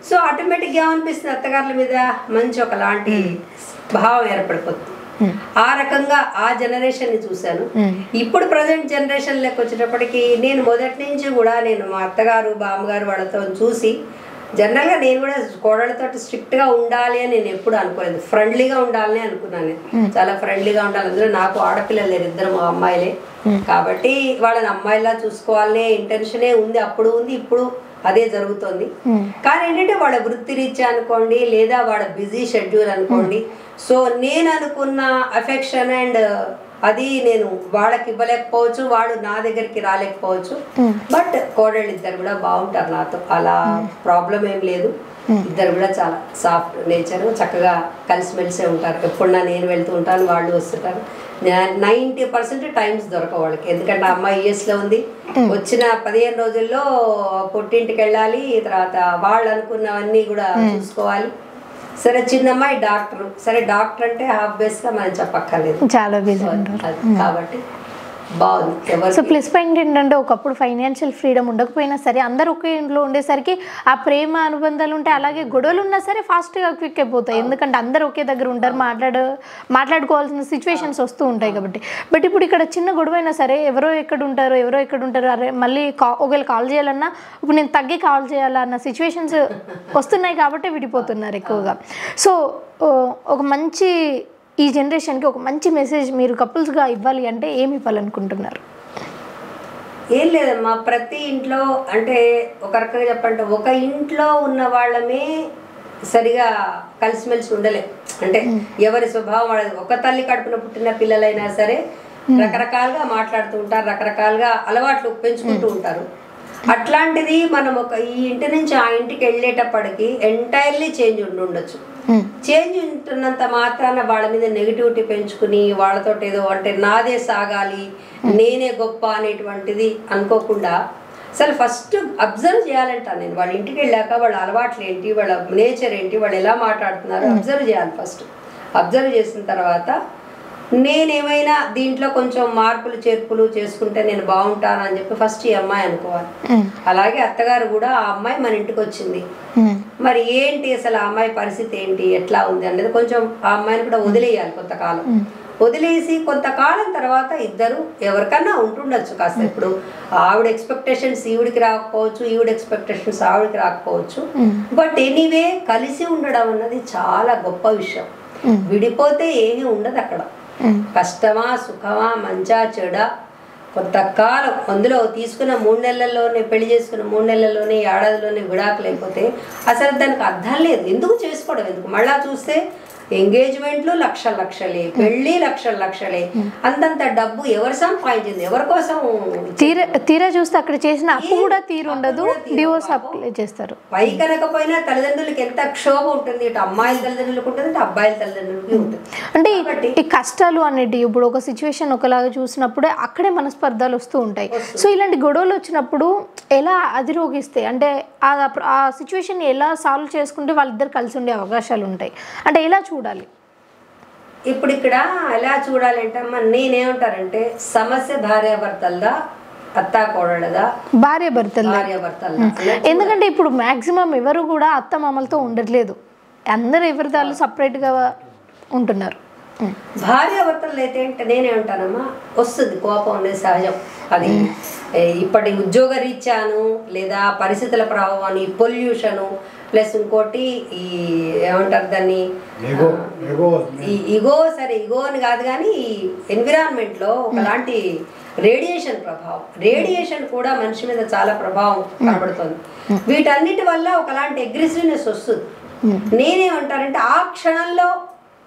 సో ఆటోమేటిక్గా ఏమనిపిస్తుంది, అత్తగారుల మీద మంచి ఒకలాంటి భావం ఏర్పడిపోతుంది. ఆ రకంగా ఆ జనరేషన్ ని చూశాను. ఇప్పుడు ప్రజెంట్ జనరేషన్ లెక్క వచ్చేటప్పటికి నేను మొదటి నుంచి కూడా నేను మా అత్తగారు బామ్మగారు వాళ్ళతో చూసి జనరల్గా నేను కూడా కోడళ్ళతో స్ట్రిక్ట్గా ఉండాలి అని నేను ఎప్పుడు అనుకోలేదు, ఫ్రెండ్లీగా ఉండాలని అనుకున్నాను. చాలా ఫ్రెండ్లీగా ఉండాలి. అందులో నాకు ఆడపిల్లలు లేరు, ఇద్దరు మా అమ్మాయిలే, కాబట్టి వాళ్ళని అమ్మాయిలా చూసుకోవాలనే ఇంటెన్షనే ఉంది, అప్పుడు ఉంది, ఇప్పుడు అదే జరుగుతుంది. కానీ ఏంటంటే వాళ్ళ వృత్తిరీత్యా అనుకోండి, లేదా వాళ్ళ బిజీ షెడ్యూల్ అనుకోండి, సో నేను అనుకున్న అఫెక్షన్ అండ్ అది నేను వాళ్ళకి ఇవ్వలేకపోవచ్చు, వాళ్ళు నా దగ్గరికి రాలేకపోవచ్చు. బట్ కోడళ్ళు ఇద్దరు కూడా బాగుంటారు నాతో, అలా ప్రాబ్లం ఏం లేదు. ఇద్దరు కూడా చాలా సాఫ్ట్ నేచర్, చక్కగా కలిసిమెలిసే ఉంటారు. ఎప్పుడన్నా నేను వెళ్తూ ఉంటాను, వాళ్ళు వస్తుంటారు. 90% టైమ్స్ దొరకవు వాళ్ళకి, ఎందుకంటే అమ్మాయి యూఎస్లో ఉంది. వచ్చిన 15 రోజుల్లో పుట్టింటికి వెళ్ళాలి, తర్వాత వాళ్ళు అనుకున్నవన్నీ కూడా చూసుకోవాలి. సరే చిన్నమ్మాయి డాక్టర్, సరే డాక్టర్ అంటే ఆబ్వియస్గా మనం చెప్పక్కర్లేదు, చాలా బిజీ ఉంటారు కాబట్టి బాగుంది. సో ప్లస్ పాయింట్ ఏంటంటే ఒకప్పుడు ఫైనాన్షియల్ ఫ్రీడమ్ ఉండకపోయినా సరే అందరూ ఒకే ఇంట్లో ఉండేసరికి ఆ ప్రేమ అనుబంధాలు ఉంటాయి, అలాగే గొడవలు ఉన్నా సరే ఫాస్ట్గా క్విక్ అయిపోతాయి, ఎందుకంటే అందరూ ఒకే దగ్గర ఉంటారు, మాట్లాడుకోవాల్సిన సిచ్యువేషన్స్ వస్తూ ఉంటాయి కాబట్టి. బట్ ఇప్పుడు ఇక్కడ చిన్న గొడవ అయినా సరే ఎవరో ఎక్కడ ఉంటారు, అరే మళ్ళీ ఒకవేళ కాల్ చేయాలన్నా ఇప్పుడు నేను తగ్గి కాల్ చేయాలన్న సిచ్యువేషన్స్ వస్తున్నాయి కాబట్టి విడిపోతున్నారు ఎక్కువగా. సో ఒక మంచి ఈ జనరేషన్కి ఒక మంచి మెసేజ్ మీరు కపుల్స్గా ఇవ్వాలి అంటే ఏమి ఇవ్వాలనుకుంటున్నారు? ఏం లేదమ్మా, ప్రతి ఇంట్లో అంటే ఒక రకంగా చెప్పంటే ఒక ఇంట్లో ఉన్న వాళ్ళమే సరిగా కలిసిమెలిసి ఉండలే. అంటే ఎవరి స్వభావం వాళ్ళది. ఒక తల్లి కడుపున పుట్టిన పిల్లలైనా సరే రకరకాలుగా మాట్లాడుతూ ఉంటారు, రకరకాలుగా అలవాట్లు పెంచుకుంటూ ఉంటారు. అట్లాంటిది మనం ఈ ఇంటి నుంచి ఆ ఇంటికి వెళ్ళేటప్పటికి ఎంటైర్లీ చేంజ్ ఉండొచ్చు. చేంజ్ ఉంటున్నంత మాత్రాన వాళ్ళ మీద నెగిటివిటీ పెంచుకుని వాళ్ళతో ఏదో అంటే నాదే సాగాలి, నేనే గొప్ప అనేటువంటిది అనుకోకుండా అసలు ఫస్ట్ అబ్జర్వ్ చేయాలంట నేను. వాళ్ళ ఇంటికి వెళ్ళాక వాళ్ళ అలవాట్లు ఏంటి, వాళ్ళ నేచర్ ఏంటి, వాళ్ళు ఎలా మాట్లాడుతున్నారు అబ్జర్వ్ చేయాలి. ఫస్ట్ అబ్జర్వ్ చేసిన తర్వాత నేనేమైనా దీంట్లో కొంచెం మార్పులు చేర్పులు చేసుకుంటే నేను బాగుంటానని చెప్పి ఫస్ట్ ఈ అమ్మాయి అనుకోవాలి. అలాగే అత్తగారు కూడా ఆ అమ్మాయి మన ఇంటికి వచ్చింది, మరి ఏంటి అసలు ఆ అమ్మాయి పరిస్థితి ఏంటి, ఎట్లా ఉంది అనేది కొంచెం ఆ అమ్మాయిని కూడా వదిలేయాలి కొంతకాలం. వదిలేసి కొంతకాలం తర్వాత ఇద్దరు ఎవరికన్నా ఉంటుండొచ్చు కాస్త. ఇప్పుడు ఆవిడ ఎక్స్పెక్టేషన్స్ ఈవిడికి రాకపోవచ్చు, ఈవిడ ఎక్స్పెక్టేషన్స్ ఆవిడికి రాకపోవచ్చు. బట్ ఎనీవే కలిసి ఉండడం అన్నది చాలా గొప్ప విషయం. విడిపోతే ఏమీ ఉండదు అక్కడ. కష్టమా సుఖమా మంచా చెడా కొంతకాలం అందులో తీసుకున్న 3 నెలల్లోనే పెళ్లి చేసుకున్న 3 నెలల్లోనే ఏడాదిలోనే విడాకులు అయిపోతే అసలు దానికి అర్థం లేదు. ఎందుకు చేసుకోవడం, ఎందుకు మళ్ళా చూస్తే ఎంగేజ్మెంట్లు లక్షలే, పెళ్లి లక్షలే, అంతంత డబ్బు ఎవరు సంపాదించింది, ఎవరి కోసం? తీరా చూస్తే అక్కడ చేసిన అప్పు కూడా తీరుండదు, డివోర్స్ అప్లై చేస్తారు. పై కనకపోయినా తల్లిదండ్రులకి ఎంత క్షోభ ఉంటుంది, ఇటు అమ్మాయిల తల్లిదండ్రులకు ఉంటుంది, ఇటు అబ్బాయిల తల్లిదండ్రులకి ఉంటుంది. అంటే ఈ కష్టాలు అనేటి ఇప్పుడు ఒక సిచ్యువేషన్ ఒకలాగా చూసినప్పుడే అక్కడే మనస్పర్ధాలు వస్తూ ఉంటాయి. సో ఇలాంటి గొడవలు వచ్చినప్పుడు ఎలా అధిరోగిస్తాయి, అంటే ఆ సిచ్యువేషన్ ఎలా సాల్వ్ చేసుకుంటే వాళ్ళిద్దరు కలిసి ఉండే అవకాశాలు ఉంటాయి, అంటే ఎలా చూడాలి? ఇప్పుడు ఇక్కడ ఎలా చూడాలంటే అమ్మ, నేనేమంటారంటే సమస్య భార్యాభర్తలదా, అత్తా కోడళ్ళదా? భార్యాభర్తలదా. ఎందుకంటే ఇప్పుడు మాక్సిమం ఎవరు కూడా అత్త మామలతో ఉండట్లేదు, అందరు ఎవరిదాళ్ళు సపరేట్గా ఉంటున్నారు. భార్యాభర్తలు అయితే నేనేమంటానమ్మా, వస్తుంది కోపం అనేది సహజం. అది ఇప్పటి ఉద్యోగ రీత్యాను, లేదా పరిస్థితుల ప్రభావాన్ని, పొల్యూషను, ప్లస్ ఇంకోటి ఈ ఏమంటారు దాన్ని, ఇగో సరే ఇగో అని కాదు కానీ ఈ ఎన్విరాన్మెంట్లో ఒకలాంటి రేడియేషన్ ప్రభావం, రేడియేషన్ కూడా మనిషి మీద చాలా ప్రభావం కనబడుతుంది. వీటన్నిటి వల్ల ఒకలాంటి అగ్రెసివ్నెస్ వస్తుంది. నేనేమంటానంటే ఆ క్షణంలో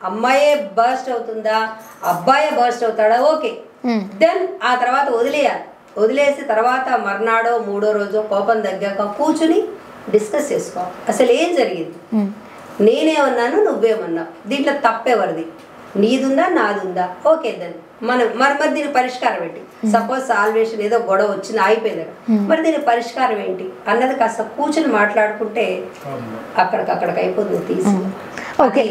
అమ్మాయే బర్స్ట్ అవుతుందా, అబ్బాయే బర్స్ట్ అవుతాడా, ఓకే, దెన్ ఆ తర్వాత వదిలేసి తర్వాత మర్నాడో 3వ రోజో కోపం తగ్గాక కూర్చుని డిస్కస్ చేసుకోవాలి, అసలు ఏం జరిగింది, నేనేమన్నాను నువ్వేమన్నావు, దీంట్లో తప్పెవరిది, నీదుందా నాదుందా, ఓకే దెన్ మరి దీని పరిష్కారం ఏంటి? సపోజ్ సాల్వేషన్ ఏదో గొడవ వచ్చింది అయిపోయింది, మరి దీని పరిష్కారం ఏంటి అన్నది కాస్త కూర్చుని మాట్లాడుకుంటే అక్కడికి అయిపోతుంది తీసి. ఓకే,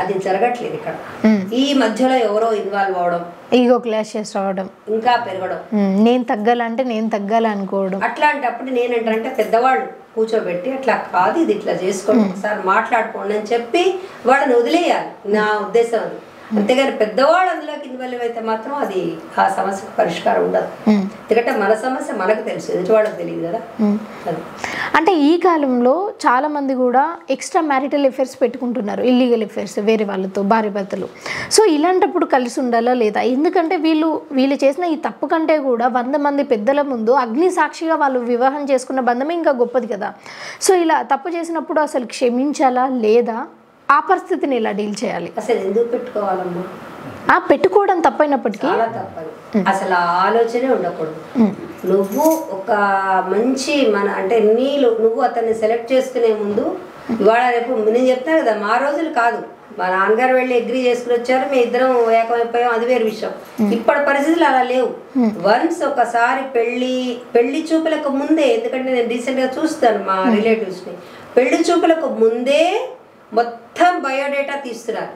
అది జరగట్లేదు ఇక్కడ. ఈ మధ్యలో ఎవరో ఇన్వాల్వ్ అవడం, ఈగో క్లాషెస్ రావడం, ఇంకా పెరగడం, నేను తగ్గాలంటే నేను తగ్గాలనుకోవడం. అట్లాంటప్పుడు నేనేంటంటే పెద్దవాళ్ళు కూర్చోబెట్టి అట్లా కాదు, ఇది ఇట్లా చేసుకోండి, ఒకసారి మాట్లాడుకోండి అని చెప్పి వాళ్ళని వదిలేయాలి, నా ఉద్దేశం అది. అంతేగాని పెద్దవాళ్ళు అందులోకి ఇన్వాల్వ్ అయితే మాత్రం అది ఆ సమస్యకు పరిష్కారం ఉండదు. ఎందుకంటే మన సమస్య మనకు తెలుసు, ఎదుటి వాళ్ళకి తెలియదు కదా. అంటే ఈ కాలంలో చాలా మంది కూడా ఎక్స్ట్రా మ్యారిటల్ అఫైర్స్ పెట్టుకుంటున్నారు, ఇల్లీగల్ అఫైర్స్ వేరే వాళ్ళతో, భార్య భర్తలు. సో ఇలాంటప్పుడు కలిసి ఉండాలా లేదా? ఎందుకంటే వీళ్ళు చేసిన ఈ తప్పు కంటే కూడా 100 మంది పెద్దల ముందు అగ్ని సాక్షిగా వాళ్ళు వివాహం చేసుకున్న బంధమే ఇంకా గొప్పది కదా. సో ఇలా తప్పు చేసినప్పుడు అసలు క్షమించాలా లేదా, ఆ పరిస్థితిని ఎలా డీల్ చేయాలి? అసలు ఎందుకు పెట్టుకోవాలమ్మా? పెట్టుకోవడం తప్పైనప్పటికీ చాలా తప్పదు, అసలు ఆ ఆలోచనే ఉండకూడదు. నువ్వు ఒక మంచి అంటే నువ్వు అతన్ని సెలెక్ట్ చేసుకునే ముందు ఇవాళ రేపు నేను చెప్తాను కదా, మా రోజులు కాదు, మా నాన్నగారు వెళ్ళి అగ్రీ చేసుకుని వచ్చారు, మేము ఇద్దరం ఏకమైపోయాం, అది వేరు విషయం. ఇప్పటి పరిస్థితులు అలా లేవు. వన్స్ ఒకసారి పెళ్లి చూపులకు ముందే, ఎందుకంటే నేను రీసెంట్గా చూస్తాను మా రిలేటివ్స్ని, పెళ్లి చూపులకు ముందే మొత్తం బయోడేటా తీస్తున్నారు.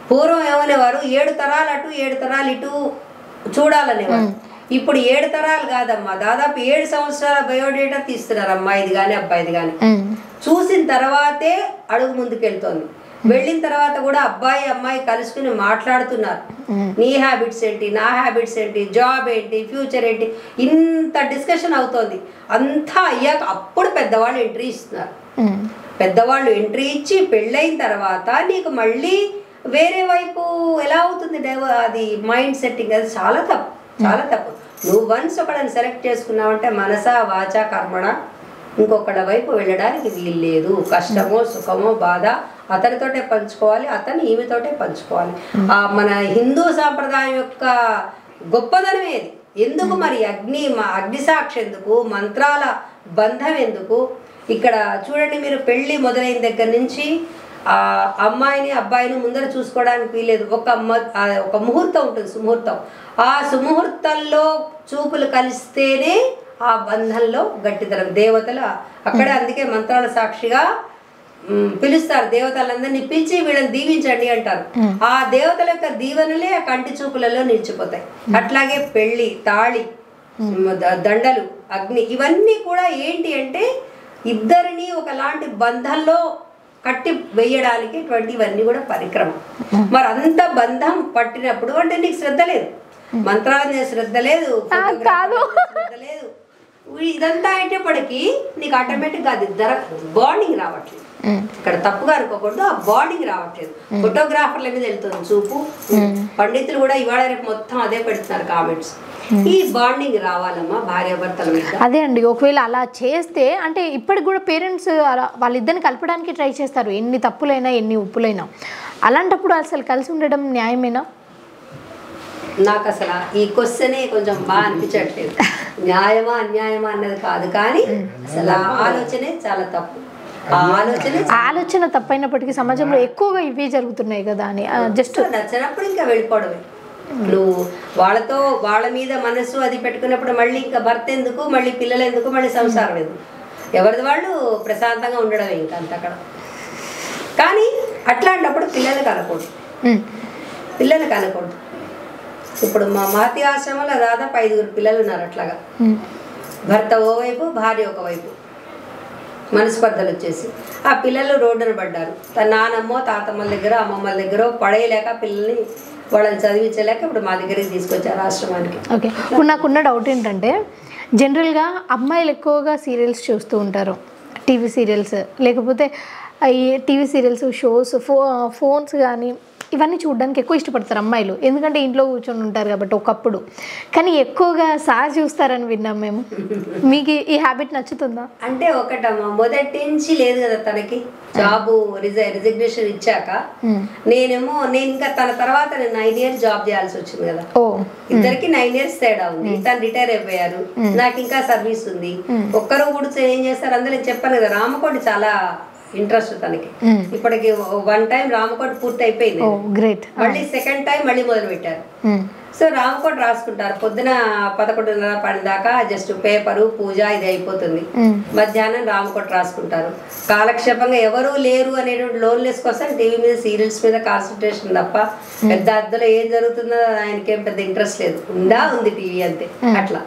పూర్వం ఏమనేవారు, 7 తరాలు అటు 7 తరాలు ఇటు చూడాలనేవారు. ఇప్పుడు 7 తరాలు కాదమ్మా, దాదాపు 7 సంవత్సరాల బయోడేటా తీస్తున్నారు, అమ్మాయిది కానీ అబ్బాయిది కానీ. చూసిన తర్వాతే అడుగు ముందుకెళ్తోంది. వెళ్ళిన తర్వాత కూడా అబ్బాయి అమ్మాయి కలుసుకుని మాట్లాడుతున్నారు, నీ హ్యాబిట్స్ ఏంటి, నా హ్యాబిట్స్ ఏంటి, జాబ్ ఏంటి, ఫ్యూచర్ ఏంటి, ఇంత డిస్కషన్ అవుతోంది. అంతా అయ్యాక అప్పుడు పెద్దవాళ్ళు ఎంట్రీ ఇస్తున్నారు. పెద్దవాళ్ళు ఎంట్రీ ఇచ్చి పెళ్ళైన తర్వాత నీకు మళ్ళీ వేరే వైపు ఎలా అవుతుంది అది మైండ్ సెట్టింగ్, అది చాలా తప్పు, చాలా తప్పు. నువ్వు వన్స్ ఒకళ్ళని సెలెక్ట్ చేసుకున్నావంటే మనసా వాచా కర్మణ ఇంకొకళ్ళ వైపు వెళ్ళడానికి వీలు లేదు. కష్టమో సుఖమో బాధ అతనితోటే పంచుకోవాలి, అతను ఈమెతోటే పంచుకోవాలి. మన హిందూ సాంప్రదాయం యొక్క గొప్పదనం ఏది, ఎందుకు మరి అగ్నిసాక్షి ఎందుకు, మంత్రాల బంధం ఎందుకు? ఇక్కడ చూడండి, మీరు పెళ్ళి మొదలైన దగ్గర నుంచి అమ్మాయిని అబ్బాయిని ముందర చూసుకోవడానికి వీలేదు. ఒక ముహూర్తం ఉంటుంది, సుముహూర్తం. ఆ సుముహూర్తంలో చూపులు కలిస్తేనే ఆ బంధంలో గట్టిదనం. దేవతలు అక్కడే, అందుకే మంత్రాల సాక్షిగా పిలుస్తారు, దేవతలందరినీ పిలిచి వీళ్ళని దీవించండి అంటారు. ఆ దేవతల యొక్క దీవెనలే ఆ కంటి చూపులలో నిలిచిపోతాయి. అట్లాగే పెళ్ళి, తాళి, దండలు, అగ్ని, ఇవన్నీ కూడా ఏంటి అంటే ఇద్దరిని ఒకలాంటి బంధంలో కట్టి వేయడానికి ఇవన్నీ కూడా పరిక్రమ. మరి అంత బంధం పట్టినప్పుడు అంటే నీకు శ్రద్ధ లేదు, మంత్రాల మీద శ్రద్ధ లేదు, శ్రద్ధ లేదు, ఇదంతా అయ్యేటప్పటికి నీకు ఆటోమేటిక్గా అది బాండింగ్ రావట్లేదు. ఇక్కడ తప్పుగా అనుకోకూడదు, ఆ బాండింగ్ రావట్లేదు. ఫోటోగ్రాఫర్ల మీద వెళ్తుంది చూపు. పండితులు కూడా ఇవాళ రేపు మొత్తం అదే పెడుతున్నారు కామెంట్స్. ఈ బాండింగ్ రావాలమ్మా భార్యాభర్తల మీద. అదే అండి, ఒకవేళ అలా చేస్తే అంటే ఇప్పటికి కూడా పేరెంట్స్ వాళ్ళిద్దరిని కలపడానికి ట్రై చేస్తారు, ఎన్ని తప్పులైనా ఎన్ని ఉప్పులైనా. అలాంటప్పుడు అసలు కలిసి ఉండడం న్యాయమేనా? నాకు అసలు ఈ క్వశ్చనే కొంచెం బాగా అనిపించట్లేదు. న్యాయమా అన్యాయమా అన్నది కాదు, కానీ అసలు ఆ ఆలోచనే చాలా తప్పు. ఆలోచన తప్పైనప్పటికీ సమాజంలో ఎక్కువగా ఇవే జరుగుతున్నాయి కదా అని జస్ట్ నచ్చినప్పుడు ఇంకా వెళ్ళిపోవడమే. నువ్వు వాళ్ళతో వాళ్ళ మీద మనసు అది పెట్టుకున్నప్పుడు మళ్ళీ ఇంకా భర్త ఎందుకు, మళ్ళీ పిల్లలు ఎందుకు, మళ్ళీ సంసారం ఎందుకు, ఎవరిది వాళ్ళు ప్రశాంతంగా ఉండడమే ఇంకా అంత అక్కడ. కానీ అట్లాంటప్పుడు పిల్లలకు అనకూడదు, పిల్లలకు అనకూడదు. ఇప్పుడు మా మాతి ఆశ్రమంలో దాదాపు 5 పిల్లలు ఉన్నారు. అట్లాగా భర్త ఓవైపు భార్య ఒకవైపు మనస్పర్ధలు వచ్చేసి ఆ పిల్లలు రోడ్డున పడ్డారు. తన నానమ్మో తాతమ్మల దగ్గర అమ్మమ్మల దగ్గర పడేయలేక పిల్లల్ని వాళ్ళని చదివించలేక ఇప్పుడు మా దగ్గరికి తీసుకొచ్చారు ఆశ్రమానికి. ఓకే, ఇప్పుడు నాకున్న డౌట్ ఏంటంటే జనరల్గా అమ్మాయిలు ఎక్కువగా సీరియల్స్ చూస్తూ ఉంటారు, టీవీ సీరియల్స్, లేకపోతే ఈ టీవీ సీరియల్స్ షోస్ ఫోన్స్ కానీ ఇవన్నీ చూడడానికి ఎక్కువ ఇష్టపడతారు అమ్మాయిలు, ఎందుకంటే ఇంట్లో కూర్చొని ఉంటారు కాబట్టి ఒకప్పుడు. కానీ ఎక్కువగా సార్ చూస్తారని విన్నాం మేము. మీకు ఈ హ్యాబిట్ నచ్చుతుందా? అంటే ఒకటమ్మా, మొదటి నుంచి లేదు కదా తనకి జాబ్ రిజిగ్నేషన్ ఇచ్చాక. నేను ఇంకా తన తర్వాత నేను 9 years జాబ్ చేయాల్సి వచ్చింది కదా. ఇద్దరికి 9 years తేడా ఉంది. తను రిటైర్ అయిపోయారు, నాకు ఇంకా సర్వీస్ ఉంది. ఒక్కరు కూడా ఏం చేస్తారు అందులో నేను చెప్పాను కదా, రామకోటి చాలా ఇంట్రెస్ట్ తనకి. ఇప్పటికి 1 time రామకోటి పూర్తి అయిపోయింది, మళ్ళీ 2nd time మళ్ళీ మొదలు పెట్టారు. సో రామకోటి రాసుకుంటారు పొద్దున 11:30 దాకా, జస్ట్ పేపరు పూజ ఇది అయిపోతుంది. మధ్యాహ్నం రామకోటి రాసుకుంటారు. కాలక్షేపంగా ఎవరు లేరు అనేటువంటి లోన్లెస్ కోసం టీవీ మీద సీరియల్స్ మీద కాన్సన్ట్రేషన్ తప్ప పెద్ద అద్దలో ఏం జరుగుతుందో ఆయనకేం పెద్ద ఇంట్రెస్ట్ లేదు. ఉంది టీవీ అంతే. అట్లా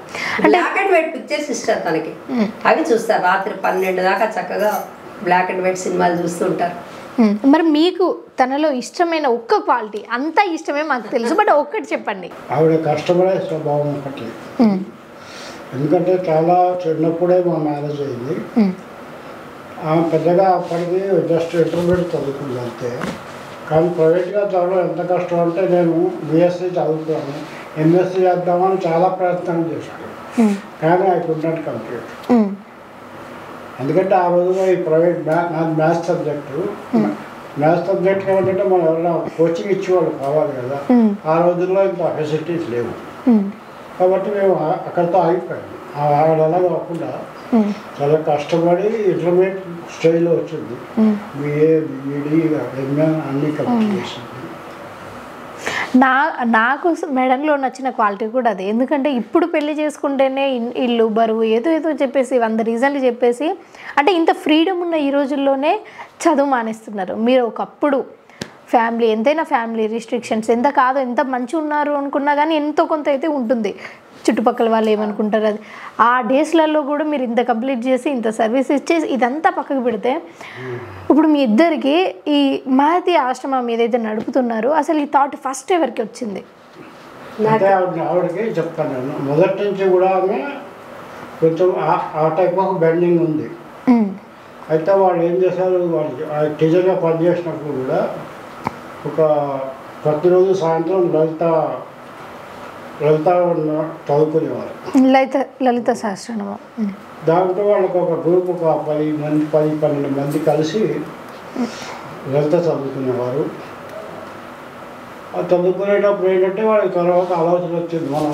బ్లాక్ అండ్ వైట్ పిక్చర్స్ ఇస్తారు తనకి, అవి చూస్తారు. రాత్రి 12 దాకా చక్కగా బ్లాక్ అండ్ వైట్ సినిమాలు చూస్తూ ఉంటారు. మరి మీకు తనలో ఇష్టమైన ఒక్క క్వాలిటీ, అంతా ఇష్టమే మాకు తెలుసు, బట్ ఒక్కటి చెప్పండి. ఆవిడ కష్టపడే స్వభావం ఒకటి. ఎందుకంటే చాలా చిన్నప్పుడే మా మ్యారేజ్ అయింది. ఆమె పెద్దగా అప్పటికి జస్ట్ ఇంటర్మీడియట్ చదువుకుంది అంతే. కానీ ప్రైవేట్గా చదవడం ఎంత కష్టం అంటే, నేను బిఎస్సీ చదువుతాను, ఎంఎస్సీ చేద్దామని చాలా ప్రయత్నం చేశాను, కానీ ఐ కుడ్ నాట్ కంప్లీట్. ఎందుకంటే ఆ రోజులో ఈ ప్రైవేట్ నాది మ్యాథ్స్ సబ్జెక్టు. మ్యాథ్స్ సబ్జెక్ట్ ఏమంటే మనం ఎవరైనా కోచింగ్ ఇచ్చేవాళ్ళు కావాలి కదా. ఆ రోజుల్లో ఇంత ఫెసిలిటీస్ లేవు కాబట్టి మేము అక్కడితో ఆగిపోయాము. ఆడలా కాకుండా చాలా కష్టపడి ఇంటర్మీడియట్ స్టేజ్లో వచ్చింది. బిఏ బిఈడి ఎంఏ అన్నీ కంప్లీట్ చేసింది. నాకు మేడంలో నచ్చిన క్వాలిటీ కూడా అదే. ఎందుకంటే ఇప్పుడు పెళ్లి చేసుకుంటేనే ఇల్లు బరువు ఏదో చెప్పేసి 100 రీజన్లు చెప్పేసి, అంటే ఇంత ఫ్రీడమ్ ఉన్న ఈ రోజుల్లోనే చదువు మానేస్తున్నారు. మీరు ఒకప్పుడు ఫ్యామిలీ ఎంతైనా ఫ్యామిలీ రిస్ట్రిక్షన్స్ ఎంత కాదు, ఎంత మంచి ఉన్నారు అనుకున్నా కానీ ఎంతో కొంత అయితే ఉంటుంది. చుట్టుపక్కల వాళ్ళు ఏమనుకుంటారు అది. ఆ డేస్లలో కూడా మీరు ఇంత కంప్లీట్ చేసి ఇంత సర్వీస్ ఇచ్చేసి ఇదంతా పక్కకు పెడితే, ఇప్పుడు మీ ఇద్దరికి ఈ మాతి ఆశ్రమం ఏదైతే నడుపుతున్నారో అసలు ఈ థాట్ ఫస్ట్ ఎవరికి వచ్చింది? అంటే ఆవిడకి చెప్తాను నేను, మొదటి నుంచి కూడా ఆమె కొంచెం ఆ టైప్ ఆఫ్ బెండింగ్ ఉంది. అయితే వాళ్ళు ఏం చేశారు, వాళ్ళు టీచర్గా పనిచేసినప్పుడు కూడా ఒక ప్రతిరోజు సాయంత్రం లలిత చదువుకునేవారు, లలిత సహస్రనామం. దాంట్లో వాళ్ళకి ఒక గ్రూప్ ఒక 10-12 మంది కలిసి లలిత చదువుకునేవారు. చదువుకునేటప్పుడు ఏంటంటే వాళ్ళకి తర్వాత ఆలోచన వచ్చింది, మనం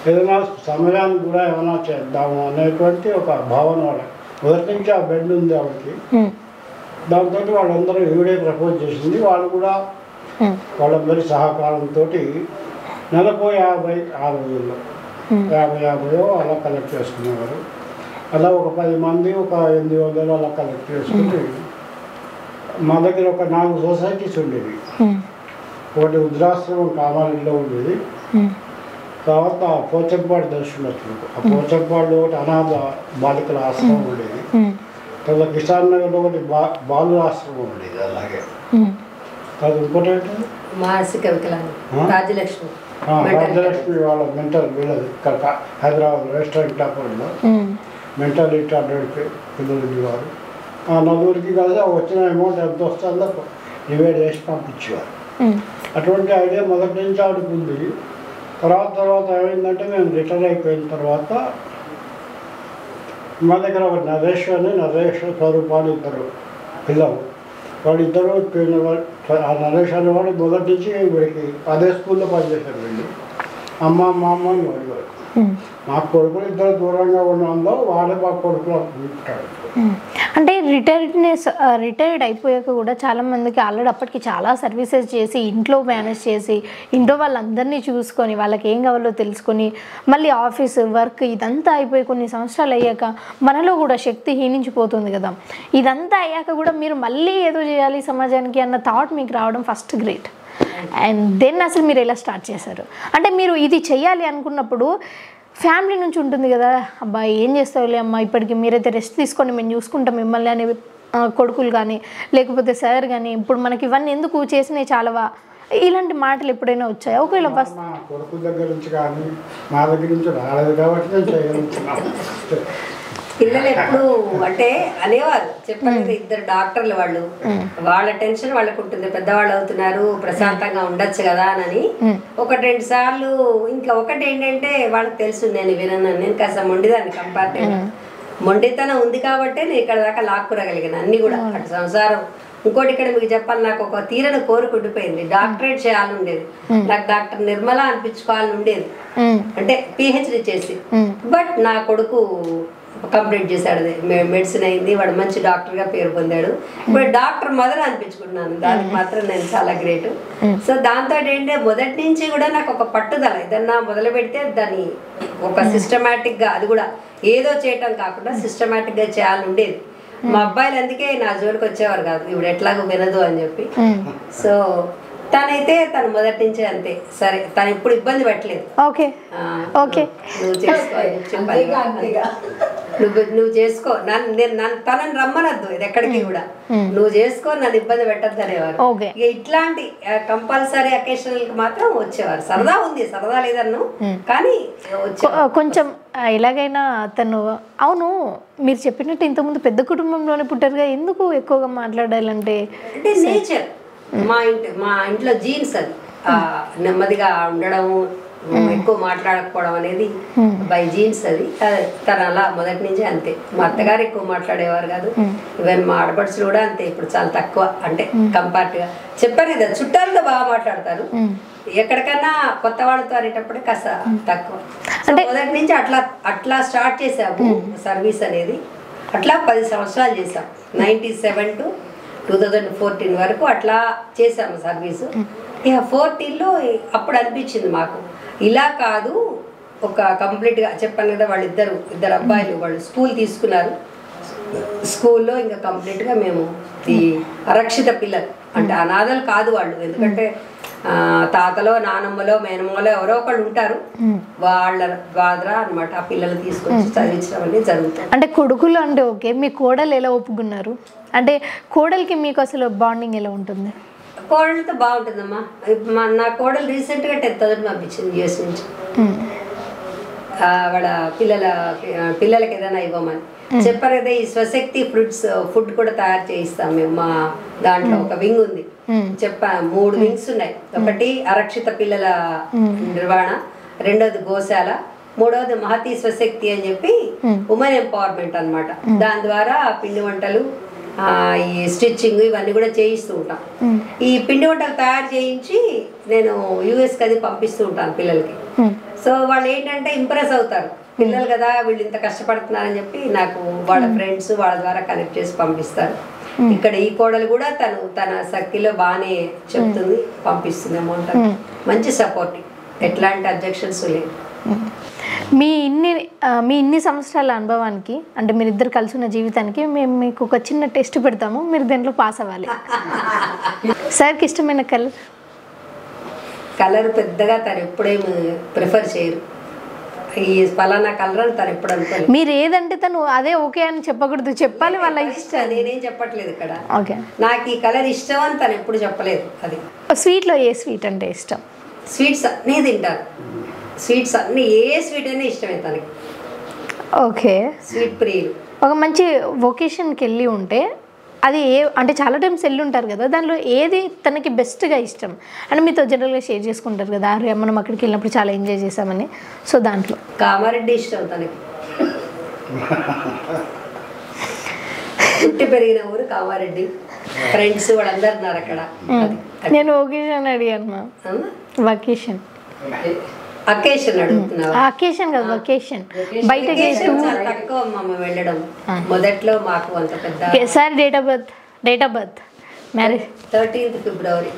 ఏదైనా సమయానికి కూడా ఏమైనా చేద్దాము అనేటువంటి ఒక భావన వాళ్ళ మొదటి నుంచి ఆ బెండ్ ఉంది ఆవిడకి. దాంతో వాళ్ళందరూ ఈవిడే ప్రపోజ్ చేసింది. వాళ్ళు కూడా వాళ్ళందరి సహకారంతో నెలకు 50 ఆ రోజుల్లో 50 అలా కలెక్ట్ చేసుకునేవారు. అలా ఒక 10 మంది ఒక 800 అలా కలెక్ట్ చేసుకుని మా దగ్గర ఒక 4 సొసైటీస్ ఉండేవి. ఒకటి వృద్ధాశ్రమం కామారెడ్డిలో ఉండేది, తర్వాత పోచంపాడు దర్శనస్తులు, ఆ పోచంపాడులో ఒకటి అనాథ బాలికల ఆశ్రమం ఉండేది, తర్వాత కిసాన్ నగర్లో ఒకటి బాలుల ఆశ్రమం ఉండేది. అలాగే అది ఇంకోటి ఏంటంటే మానసిక వికలాంగులు రాజ్యలక్ష్మి వాళ్ళ మెంటల్ వీళ్ళది ఇక్కడ హైదరాబాద్ రెస్టారెంట్ క్లాపర్లో మెంటల్ రిటార్డెడ్ పిల్లలు ఉండేవారు. ఆ 4 కలిసి వచ్చిన అమౌంట్ ఎంత వస్తుందో డివైడ్ చేసి పంపించేవారు. అటువంటి ఐడియా మొదటి నుంచి ఆవిడకి ఉంది. తర్వాత ఏమైందంటే మేము రిటైర్ అయిపోయిన తర్వాత మా దగ్గర ఒక నరేష్ స్వరూపాలు ఇద్దరు పిల్లలు. వాళ్ళిద్దరూ ఆ నరేష్ అనేవాడు మొదటి నుంచి వీడికి అదే స్కూల్లో పనిచేశారు. వీళ్ళు అమ్మ అని వాడేవారు. మా కొడుకులు ఇద్దరు దూరంగా ఉండడంలో వాడే మా కొడుకులు ఉంటాడు. అంటే రిటైర్డ్ అయిపోయాక కూడా చాలామందికి ఆల్రెడీ అప్పటికి చాలా సర్వీసెస్ చేసి ఇంట్లో మేనేజ్ చేసి ఇంట్లో వాళ్ళందరినీ చూసుకొని వాళ్ళకి ఏం కావాలో తెలుసుకొని మళ్ళీ ఆఫీస్ వర్క్ ఇదంతా అయిపోయి కొన్ని సంవత్సరాలు అయ్యాక మనలో కూడా శక్తి హీనించిపోతుంది కదా. ఇదంతా అయ్యాక కూడా మీరు మళ్ళీ ఏదో చేయాలి సమాజానికి అన్న థాట్ మీకు రావడం ఫస్ట్ గ్రేట్. అండ్ దెన్ అసలు మీరు ఎలా స్టార్ట్ చేశారు? అంటే మీరు ఇది చెయ్యాలి అనుకున్నప్పుడు ఫ్యామిలీ నుంచి ఉంటుంది కదా, అబ్బాయి ఏం చేస్తావులే అమ్మ ఇప్పటికి మీరైతే రెస్ట్ తీసుకొని మేము చూసుకుంటాం మిమ్మల్ని అనే కొడుకులు కానీ లేకపోతే సార్ కానీ ఇప్పుడు మనకి ఇవన్నీ ఎందుకు చేసినాయి చాలావా, ఇలాంటి మాటలు ఎప్పుడైనా వచ్చాయా? ఒకవేళ ఫస్ట్ మా కొడుకు దగ్గర నుంచి కానీ మా దగ్గర నుంచి రాలేదు కాబట్టి నేను చేయగలుగుతున్నాను. పిల్లలు ఎప్పుడు అంటే అనేవారు, చెప్పలేదు ఇద్దరు డాక్టర్లు వాళ్ళు, వాళ్ళ టెన్షన్ వాళ్ళకు ఉంటుంది, పెద్దవాళ్ళు అవుతున్నారు ప్రశాంతంగా ఉండొచ్చు కదా అని. ఒకటి రెండు సార్లు ఇంకా ఒకటి ఏంటంటే వాళ్ళకి తెలుసు నేను వినను, నేను కాస్త మొండిదాన్ని కంపార్ట్మెంట్ మొండితనం ఉంది కాబట్టి నేను ఇక్కడ దాకా లాక్కురగలిగాను అన్ని కూడా అటు సంసారం. ఇంకోటి ఇక్కడ మీకు చెప్పాలి, నాకు ఒక తీరని కోరిక ఉండిపోయింది, డాక్టరేట్ చేయాలని ఉండేది నాకు, డాక్టర్ నిర్మల అనిపించుకోవాలని ఉండేది, అంటే పిహెచ్డి చేసి. బట్ నా కొడుకు కంప్లీట్ చేశాడు, మెడిసిన్ అయింది, వాడు మంచి డాక్టర్గా పేరు పొందాడు. ఇప్పుడు డాక్టర్ మదర్ అనిపించుకుంటున్నాను, దానికి మాత్రం నేను చాలా గ్రేట్. సో దాంతో ఏంటంటే మొదటి నుంచి కూడా నాకు ఒక పట్టుదల, ఏదన్నా మొదలు పెడితే దాన్ని ఒక సిస్టమేటిక్గా, అది కూడా ఏదో చేయటం కాకుండా సిస్టమేటిక్గా చేయాలని ఉండేది. మా అబ్బాయిలు అందుకే నా జోలికి వచ్చేవారు కాదు, ఇప్పుడు ఎట్లాగో వినదు అని చెప్పి. సో తను మొదటి నుంచే అంతే, సరే తను ఇప్పుడు ఇబ్బంది పెట్టలేదు. ఓకే ఓకే నువ్వు చేసుకో, నువ్వు చేసుకో, తనని రమ్మనద్దు ఇది ఎక్కడికి కూడా, నువ్వు చేసుకో నన్ను ఇబ్బంది పెట్టద్దు అనేవారు. ఇక ఇట్లాంటి కంపల్సరీ అకేషనల్ కి మాత్రం వచ్చేవారు. సరదా ఉంది, సరదా లేదన్ను కానీ కొంచెం ఎలాగైనా తను. అవును, మీరు చెప్పినట్టు ఇంతకుముందు పెద్ద కుటుంబంలోనే పుట్టారుగా, ఎందుకు ఎక్కువగా మాట్లాడాలంటే నేచర్, మా ఇంట్లో జీన్స్ అది, నెమ్మదిగా ఉండడం, ఎక్కువ మాట్లాడకపోవడం అనేది బై జీన్స్ అది. తను అలా మొదటి నుంచి అంతే. మా అత్తగారు ఎక్కువ మాట్లాడేవారు కాదు, ఈవెన్ మా ఆడపడుచులు కూడా అంతే, ఇప్పుడు చాలా తక్కువ, అంటే కంపార్ట్గా చెప్పాను కదా, చుట్టాలతో బాగా మాట్లాడతారు, ఎక్కడికన్నా కొత్త వాళ్ళతో అనేటప్పుడే కాస్త తక్కువ. మొదటి నుంచి అట్లా స్టార్ట్ చేసాము సర్వీస్ అనేది. అట్లా 10 సంవత్సరాలు చేసాం, 97 to 2014 వరకు అట్లా చేసాము సర్వీసు. ఇక 14లో అప్పుడు అనిపించింది మాకు ఇలా కాదు, ఒక కంప్లీట్గా చెప్పాను కదా, ఇద్దరు అబ్బాయిలు వాళ్ళు స్కూల్ తీసుకున్నారు, స్కూల్లో ఇంకా కంప్లీట్గా మేము ఈ అరక్షిత పిల్లలు, అంటే అనాథలు కాదు వాళ్ళు, ఎందుకంటే తాతలో నానమ్మలో మేనమ్మలో ఎవరో ఒకళ్ళు ఉంటారు, వాళ్ళ ద్వారా అనమాట ఆ పిల్లలు తీసుకొచ్చి చదివించడం అనేది జరుగుతుంది. అంటే కొడుకులు అంటే ఓకే, మీ కోడలు ఎలా ఒప్పుకున్నారు? అంటే కోడలికి మీకు అసలు బాండింగ్ ఎలా ఉంటుంది? కోడలతో బాగుంటుందమ్మా. నా కోడలు రీసెంట్గా 10,000 పంపించింది యూఎస్ నుంచి, వాళ్ళ పిల్లలకి ఏదైనా ఇవ్వమని చెప్పారు కదా. ఈ స్వశక్తి ఫుడ్ కూడా తయారు చేయిస్తాం మేము, మా దాంట్లో ఒక వింగ్ ఉంది, 3 వింగ్స్ ఉన్నాయి. ఒకటి అరక్షిత పిల్లల నిర్వహణ, రెండోది గోశాల, మూడవది మహతి స్వశక్తి అని చెప్పి ఉమెన్ ఎంపవర్మెంట్ అనమాట. దాని ద్వారా పిండి వంటలు, ఈ స్టిచ్చింగ్ ఇవన్నీ కూడా చేయిస్తూ ఉంటాం. ఈ పిండి వంటలు తయారు చేయించి నేను యుఎస్కి అది పంపిస్తూ ఉంటాను పిల్లలకి. సో వాళ్ళు ఏంటంటే ఇంప్రెస్ అవుతారు, పిల్లలు కదా వీళ్ళు ఇంత కష్టపడుతున్నారని చెప్పి నాకు వాళ్ళ ఫ్రెండ్స్ వాళ్ళ ద్వారా కనెక్ట్ చేసి పంపిస్తారు. ఇక్కడ ఈ కోడలు కూడా తన శక్తిలో బాగానే చెప్తుంది, పంపిస్తుంది అమౌంట్. మంచి సపోర్ట్, ఎట్లాంటి అబ్జెక్షన్స్ లేవు. మీ ఇన్ని సంవత్సరాల అనుభవానికి, అంటే మీరిద్దరు కలిసి ఉన్న జీవితానికి మేము మీకు ఒక చిన్న టెస్ట్ పెడతాము, మీరు దాంట్లో పాస్ అవ్వాలి. సార్కి ఇష్టమైన కలర్ పెద్దగా తను ఎప్పుడేమి ప్రిఫర్ చేయరు, ఈ పలానా కలర్ అని తను ఎప్పుడు అనుకోలేదు. మీరు ఏదంటే తను అదే ఓకే అని చెప్పకూడదు, చెప్పాలి వాళ్ళ ఇష్టం. నేనేం చెప్పట్లేదు ఇక్కడ, ఓకే నాకు ఈ కలర్ ఇష్టం అని తను ఎప్పుడు చెప్పలేదు. అది స్వీట్లో ఏ స్వీట్ అంటే ఇష్టం? స్వీట్స్ అన్నీ తింటారు, స్వీట్స్ అన్నీ, ఏ స్వీట్ అయినా ఇష్టమే తనకి. ఓకే, స్వీట్ ప్రియులు. ఒక మంచి వొకేషన్కి వెళ్ళి ఉంటే అది అంటే చాలా టైమ్స్ వెళ్ళి ఉంటారు కదా, దానిలో ఏది తనకి బెస్ట్గా ఇష్టం అని మీతో జనరల్గా షేర్ చేసుకుంటారు కదా, అరే మనం అక్కడికి వెళ్ళినప్పుడు చాలా ఎంజాయ్ చేసామని. సో దాంట్లో కామారెడ్డి ఇష్టం తనకి. పుట్టి పెరిగిన ఊరు కామారెడ్డి, ఫ్రెండ్స్ వాళ్ళందరూ ఉన్నారు అక్కడ. నేను ఒకేషన్ అడిగాను, వకేషన్ అకేషన్ అడుగుతున్నావా? అకేషన్ కదా, వకేషన్ బయటకి చాలా తక్కువ అమ్మ వెళ్ళడం. మొదట్లో మాకు అంత పెద్ద. Sir date of birth marriage 13th February.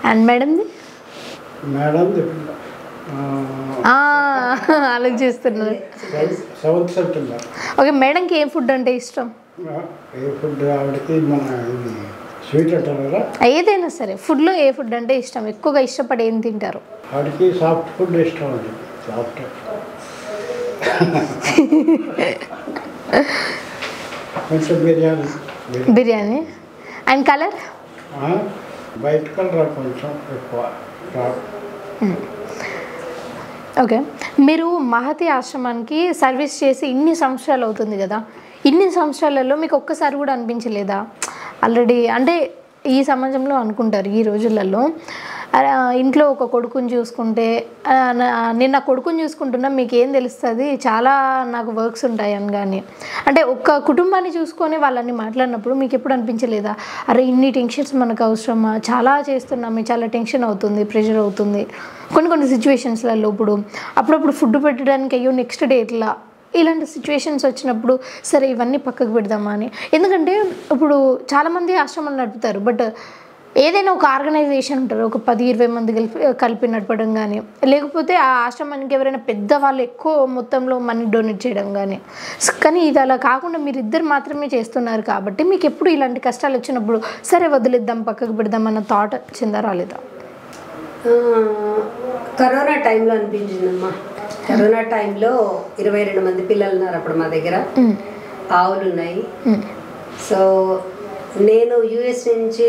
And మేడంది ఆలోచిస్తున్నారు. 7th September. ఓకే, మేడంకి ఏం ఫుడ్ అంటే ఇష్టం? ఏ ఫుడ్ ఆవిడకి మన ఇది స్వీట్ అంటారు కదా, ఏదైనా సరే ఫుడ్లో ఏ ఫుడ్ అంటే ఇష్టం, ఎక్కువగా ఇష్టపడి ఏం తింటారు? ఆవిడకి సాఫ్ట్ ఫుడ్ ఇష్టం అండి. సాఫ్ట్ కొంచెం biryani. And colour? White colour కొంచెం ఎక్కువ. ఓకే, మీరు మహతి ఆశ్రమానికి సర్వీస్ చేసి ఇన్ని సంవత్సరాలు అవుతుంది కదా, ఇన్ని సంవత్సరాలలో మీకు ఒక్కసారి కూడా అనిపించలేదా ఆల్రెడీ అంటే ఈ సమాజంలో అనుకుంటారు ఈ రోజులలో, ఇంట్లో ఒక కొడుకుని చూసుకుంటే నేను నా కొడుకుని చూసుకుంటున్నా మీకు ఏం తెలుస్తుంది, చాలా నాకు వర్క్స్ ఉంటాయని, కానీ అంటే ఒక్క కుటుంబాన్ని చూసుకొని వాళ్ళని మాట్లాడినప్పుడు మీకు ఎప్పుడు అనిపించలేదా, అరే ఇన్ని టెన్షన్స్ మనకు అవసరమా, చాలా చేస్తున్నాము, చాలా టెన్షన్ అవుతుంది, ప్రెషర్ అవుతుంది కొన్ని సిచ్యువేషన్స్లలో, అప్పుడప్పుడు ఫుడ్ పెట్టడానికి అయ్యో నెక్స్ట్ డే ఎట్లా, ఇలాంటి సిచ్యువేషన్స్ వచ్చినప్పుడు సరే ఇవన్నీ పక్కకు పెడదామా అని. ఎందుకంటే ఇప్పుడు చాలామంది ఆశ్రమాలు నడుపుతారు, బట్ ఏదైనా ఒక ఆర్గనైజేషన్ ఉంటారు, ఒక 10-20 మంది కలిపి నడపడం కానీ, లేకపోతే ఆ ఆశ్రమానికి ఎవరైనా పెద్దవాళ్ళు ఎక్కువ మొత్తంలో మనీ డొనేట్ చేయడం కానీ ఇది అలా కాకుండా మీరు ఇద్దరు మాత్రమే చేస్తున్నారు కాబట్టి మీకు ఎప్పుడు ఇలాంటి కష్టాలు వచ్చినప్పుడు సరే వదిలేద్దాం పక్కకు పెడదాం అన్న థాట్ వచ్చిందా రాలేదా? కరోనా టైంలో అనిపించిందమ్మా. కరోనా టైంలో 22 మంది పిల్లలు ఉన్నారు అప్పుడు మా దగ్గర, ఆవులు ఉన్నాయి. సో నేను యుఎస్ నుంచి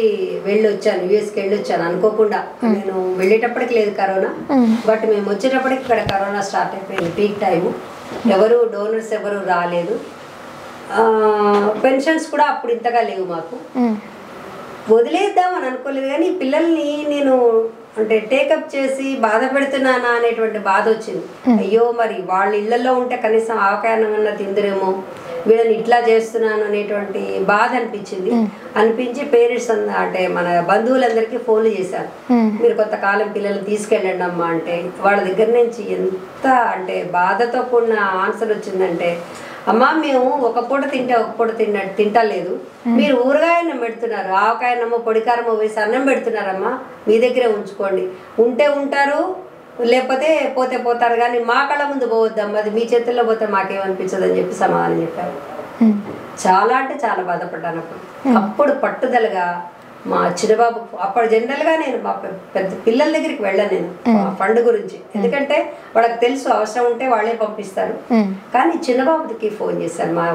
యుఎస్కి వెళ్ళొచ్చాను అనుకోకుండా. నేను వెళ్ళేటప్పటికి లేదు కరోనా, బట్ మేము వచ్చేటప్పటికి ఇక్కడ కరోనా స్టార్ట్ అయిపోయింది. పీక్ టైము, డోనర్స్ ఎవరు రాలేదు. పెన్షన్స్ కూడా అప్పుడు ఇంతగా లేవు మాకు. వదిలేద్దామని అనుకోలేదు, కానీ పిల్లల్ని నేను అంటే టేకప్ చేసి బాధ పెడుతున్నానా అనేటువంటి బాధ వచ్చింది. అయ్యో మరి వాళ్ళ ఇళ్లలో ఉంటే కనీసం ఆవకాయనమన్నా తిందురేమో, వీళ్ళని ఇట్లా చేస్తున్నాను అనేటువంటి బాధ అనిపించి పేరెంట్స్ అంటే మన బంధువులందరికీ ఫోన్లు చేశాను, మీరు కొంతకాలం పిల్లల్ని తీసుకెళ్ళండి అమ్మా అంటే. వాళ్ళ దగ్గర నుంచి ఎంత అంటే బాధతో కూడిన ఆన్సర్ వచ్చిందంటే, అమ్మా మేము ఒక పూట తింటే ఒక పూట తింటలేదు, మీరు ఊరగాయన్నం పెడుతున్నారు, ఆవకాయనమ్మో పొడికారమో వేసి అన్నం పెడుతున్నారమ్మా, మీ దగ్గరే ఉంచుకోండి, ఉంటే ఉంటారు లేకపోతే పోతే పోతారు, కానీ మా కళ్ళ ముందు పోవద్దమ్మా, అది మీ చేతుల్లో పోతే మాకేమనిపించదు అని చెప్పి సమాధానం చెప్పారు. చాలా అంటే చాలా బాధపడ్డాను అప్పుడు పట్టుదలగా మా చిన్నబాబు. అప్పుడు జనరల్గా నేను మా పెద్ద పిల్లల దగ్గరికి వెళ్ళాను నేను ఫండ్ గురించి, ఎందుకంటే వాళ్ళకి తెలుసు అవసరం ఉంటే వాళ్ళే పంపిస్తారు. కానీ చిన్నబాబుకి ఫోన్ చేశాను, మా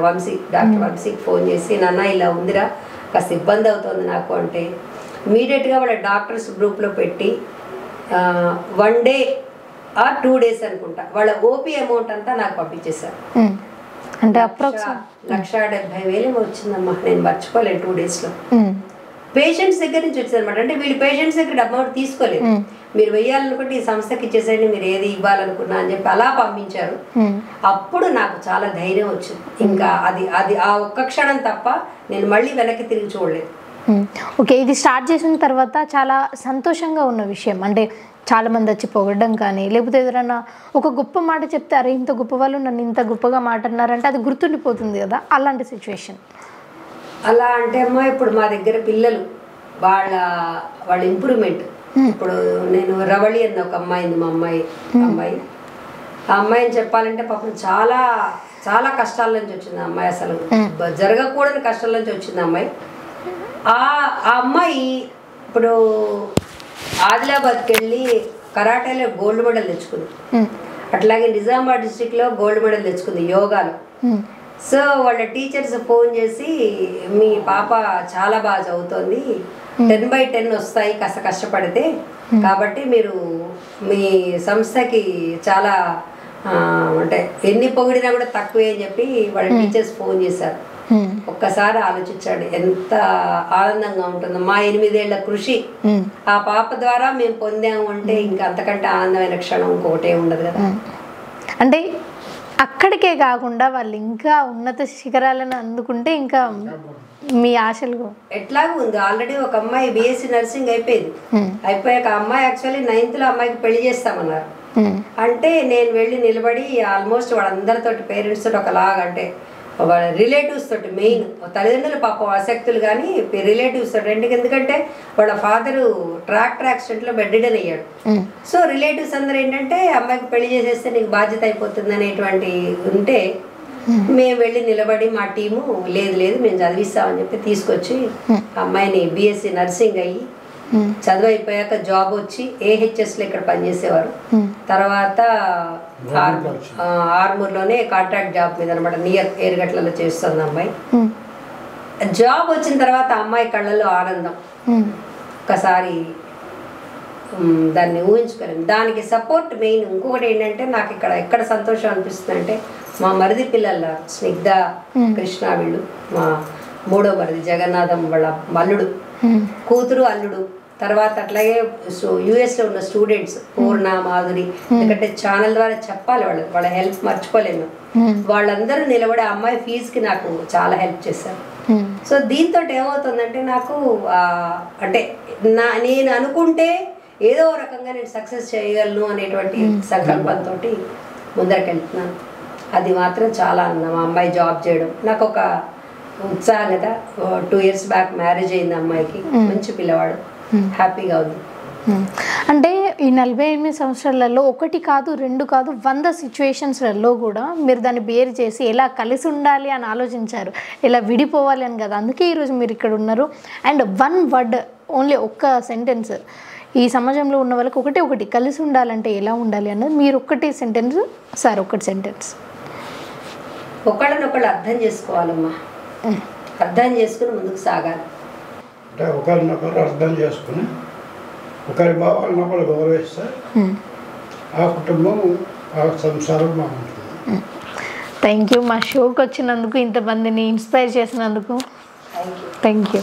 డాక్టర్ వంశీకి ఫోన్ చేసి, నాన్న ఇలా ఉందిరా, కాస్త ఇబ్బంది అవుతుంది నాకు అంటే, ఇమీడియట్గా వాళ్ళ డాక్టర్స్ గ్రూప్లో పెట్టి 1 day or 2 days అనుకుంటా వాళ్ళ ఓపీ అమౌంట్ అంతా నాకు పంపించేశారు. అంటే 1,70,000 వచ్చిందమ్మా, నేను మర్చిపోలేను 2 daysలో. పేషెంట్స్ దగ్గర నుంచి వచ్చింది అనమాట. అంటే వీళ్ళు పేషెంట్స్ దగ్గర అమౌంట్ తీసుకోలేదు, మీరు వెయ్యాలనుకుంటే ఈ సంస్థకి ఇచ్చేసేయండి, మీరు ఏది ఇవ్వాలనుకున్నా అని చెప్పి అలా పంపించారు. అప్పుడు నాకు చాలా ధైర్యం వచ్చింది. ఇంకా అది ఆ ఒక్క క్షణం తప్ప నేను మళ్ళీ వెనక్కి తిరిగి చూడలేదు. ఓకే, ఇది స్టార్ట్ చేసిన తర్వాత చాలా సంతోషంగా ఉన్న విషయం అంటే చాలామంది వచ్చి పొగడడం కానీ, లేకపోతే ఏదైనా ఒక గొప్ప మాట చెప్తే అరే ఇంత గొప్ప వాళ్ళు నన్ను ఇంత గొప్పగా మాట అన్నారంటే అది గుర్తుండిపోతుంది కదా, అలాంటి సిచ్యువేషన్. అలా అంటే అమ్మా, ఇప్పుడు మా దగ్గర పిల్లలు వాళ్ళ ఇంప్రూవ్మెంట్, ఇప్పుడు నేను రవళి అన్న ఒక అమ్మాయింది, మా అమ్మాయి ఆ అమ్మాయిని చెప్పాలంటే పాపం చాలా చాలా కష్టాల నుంచి వచ్చింది ఆ అమ్మాయి, అసలు జరగకూడని కష్టాల నుంచి వచ్చింది అమ్మాయి. ఆ అమ్మాయి ఇప్పుడు ఆదిలాబాద్కి వెళ్ళి కరాటేలో గోల్డ్ మెడల్ తెచ్చుకుంది, అట్లాగే నిజామాబాద్ డిస్టిక్లో గోల్డ్ మెడల్ తెచ్చుకుంది యోగాలో. సో వాళ్ళ టీచర్స్ ఫోన్ చేసి, మీ పాప చాలా బాగా చదువుతుంది, 10/10 వస్తాయి కాస్త కష్టపడితే, కాబట్టి మీరు మీ సంస్థకి చాలా అంటే ఎన్ని పొగిడినా కూడా తక్కువే అని చెప్పి వాళ్ళ టీచర్స్ ఫోన్ చేశారు. ఒక్కసారి ఆలోచించాడు ఎంత ఆనందంగా ఉంటుందో. మా 8 ఏళ్ల కృషి ఆ పాప ద్వారా మేము పొందాము అంటే ఇంకా అంతకంటే ఆనందమైన క్షణం ఇంకొకటే ఉండదు కదా. అంటే అక్కడికే కాకుండా వాళ్ళు ఇంకా ఉన్నత శిఖరాలను అందుకుంటే ఇంకా మీ ఆశలు ఎట్లాగూ ఉంది. ఆల్రెడీ ఒక అమ్మాయి BSc నర్సింగ్ అయిపోయాక అమ్మాయి యాక్చువల్లీ 9th లో అమ్మాయికి పెళ్లి చేస్తామన్నారు. అంటే నేను వెళ్ళి నిలబడి ఆల్మోస్ట్ వాళ్ళందరితోటి పేరెంట్స్ తోటి ఒకలాగా, అంటే వాళ్ళ రిలేటివ్స్ తోటి, మెయిన్ తల్లిదండ్రులు పాపం ఆసక్తులు కానీ రిలేటివ్స్ తోటి. ఎందుకంటే వాళ్ళ ఫాదరు ట్రాక్టర్ యాక్సిడెంట్లో బెడ్ రిడన్ అయ్యాడు. సో రిలేటివ్స్ అందరూ ఏంటంటే అమ్మాయికి పెళ్లి చేసేస్తే నీకు బాధ్యత అయిపోతుంది అనేటువంటి ఉంటే మేము వెళ్ళి నిలబడి మా టీము లేదు లేదు మేము చదివిస్తామని చెప్పి తీసుకొచ్చి అమ్మాయిని BSc నర్సింగ్ అయ్యి చదువు అయిపోయాక జాబ్ వచ్చి AHSలో ఇక్కడ పనిచేసేవారు. తర్వాత ఆర్మూర్లోనే కాంట్రాక్ట్ జాబ్ మీద అనమాట, నియర్ ఏరుగట్లలో చేస్తుంది అమ్మాయి. జాబ్ వచ్చిన తర్వాత అమ్మాయి కళ్ళల్లో ఆనందం ఒకసారి దాన్ని ఊహించుకోలేము. దానికి సపోర్ట్ మెయిన్. ఇంకొకటి ఏంటంటే నాకు ఎక్కడ సంతోషం అనిపిస్తుంది అంటే మా మరిది పిల్లల స్నిగ్ధ, కృష్ణ, వీళ్ళు మా 3వ మరిది జగన్నాథం వాళ్ళ అల్లుడు, కూతురు, అల్లుడు. తర్వాత అట్లాగే US లో ఉన్న స్టూడెంట్స్ పూర్ణ, మాధురి, ఎందుకంటే ఛానల్ ద్వారా చెప్పాలి వాళ్ళ హెల్ప్ మర్చిపోలేము. వాళ్ళందరూ నిలబడి అమ్మాయి ఫీజుకి నాకు చాలా హెల్ప్ చేశారు. సో దీంతో ఏమవుతుందంటే నాకు అంటే నేను అనుకుంటే ఏదో రకంగా నేను సక్సెస్ చేయగలను అనేటువంటి సంకల్పంతో ముందరకెళ్తున్నాను. అది మాత్రం చాలా ఆనందం. మా అమ్మాయి జాబ్ చేయడం నాకు ఒక ఉత్సాహం కదా. 2 years బ్యాక్ మ్యారేజ్ అయింది అమ్మాయికి, మంచి పిల్లవాడు, హ్యాపీగా ఉంది. అంటే ఈ 48 సంవత్సరాలలో 1 కాదు 2 కాదు 100 సిచ్యువేషన్స్లలో కూడా మీరు దాన్ని బేర్ చేసి ఎలా కలిసి ఉండాలి అని ఆలోచించారు, ఎలా విడిపోవాలి అని కదా. అందుకే ఈరోజు మీరు ఇక్కడ ఉన్నారు. అండ్ 1 word, ఓన్లీ ఒక్క సెంటెన్స్, ఈ సమాజంలో ఉన్న వాళ్ళకి ఒకటి కలిసి ఉండాలంటే ఎలా ఉండాలి అన్నది మీరు ఒక్కటి సెంటెన్స్ సార్, ఒక్కటి సెంటెన్స్. ఒకళ్ళనొకళ్ళు అర్థం చేసుకోవాలమ్మా, అర్థం చేసుకుని ముందుకు సాగాలి. అంటే ఒకరినొకరు అర్థం చేసుకుని ఒకరి భావాలను ఒకరు గౌరవిస్తే ఆ కుటుంబం, ఆ సంసారం బాగుంటుంది. Thank you. మా షోకి వచ్చినందుకు, ఇంతమందిని ఇన్స్పైర్ చేసినందుకు థ్యాంక్ యూ.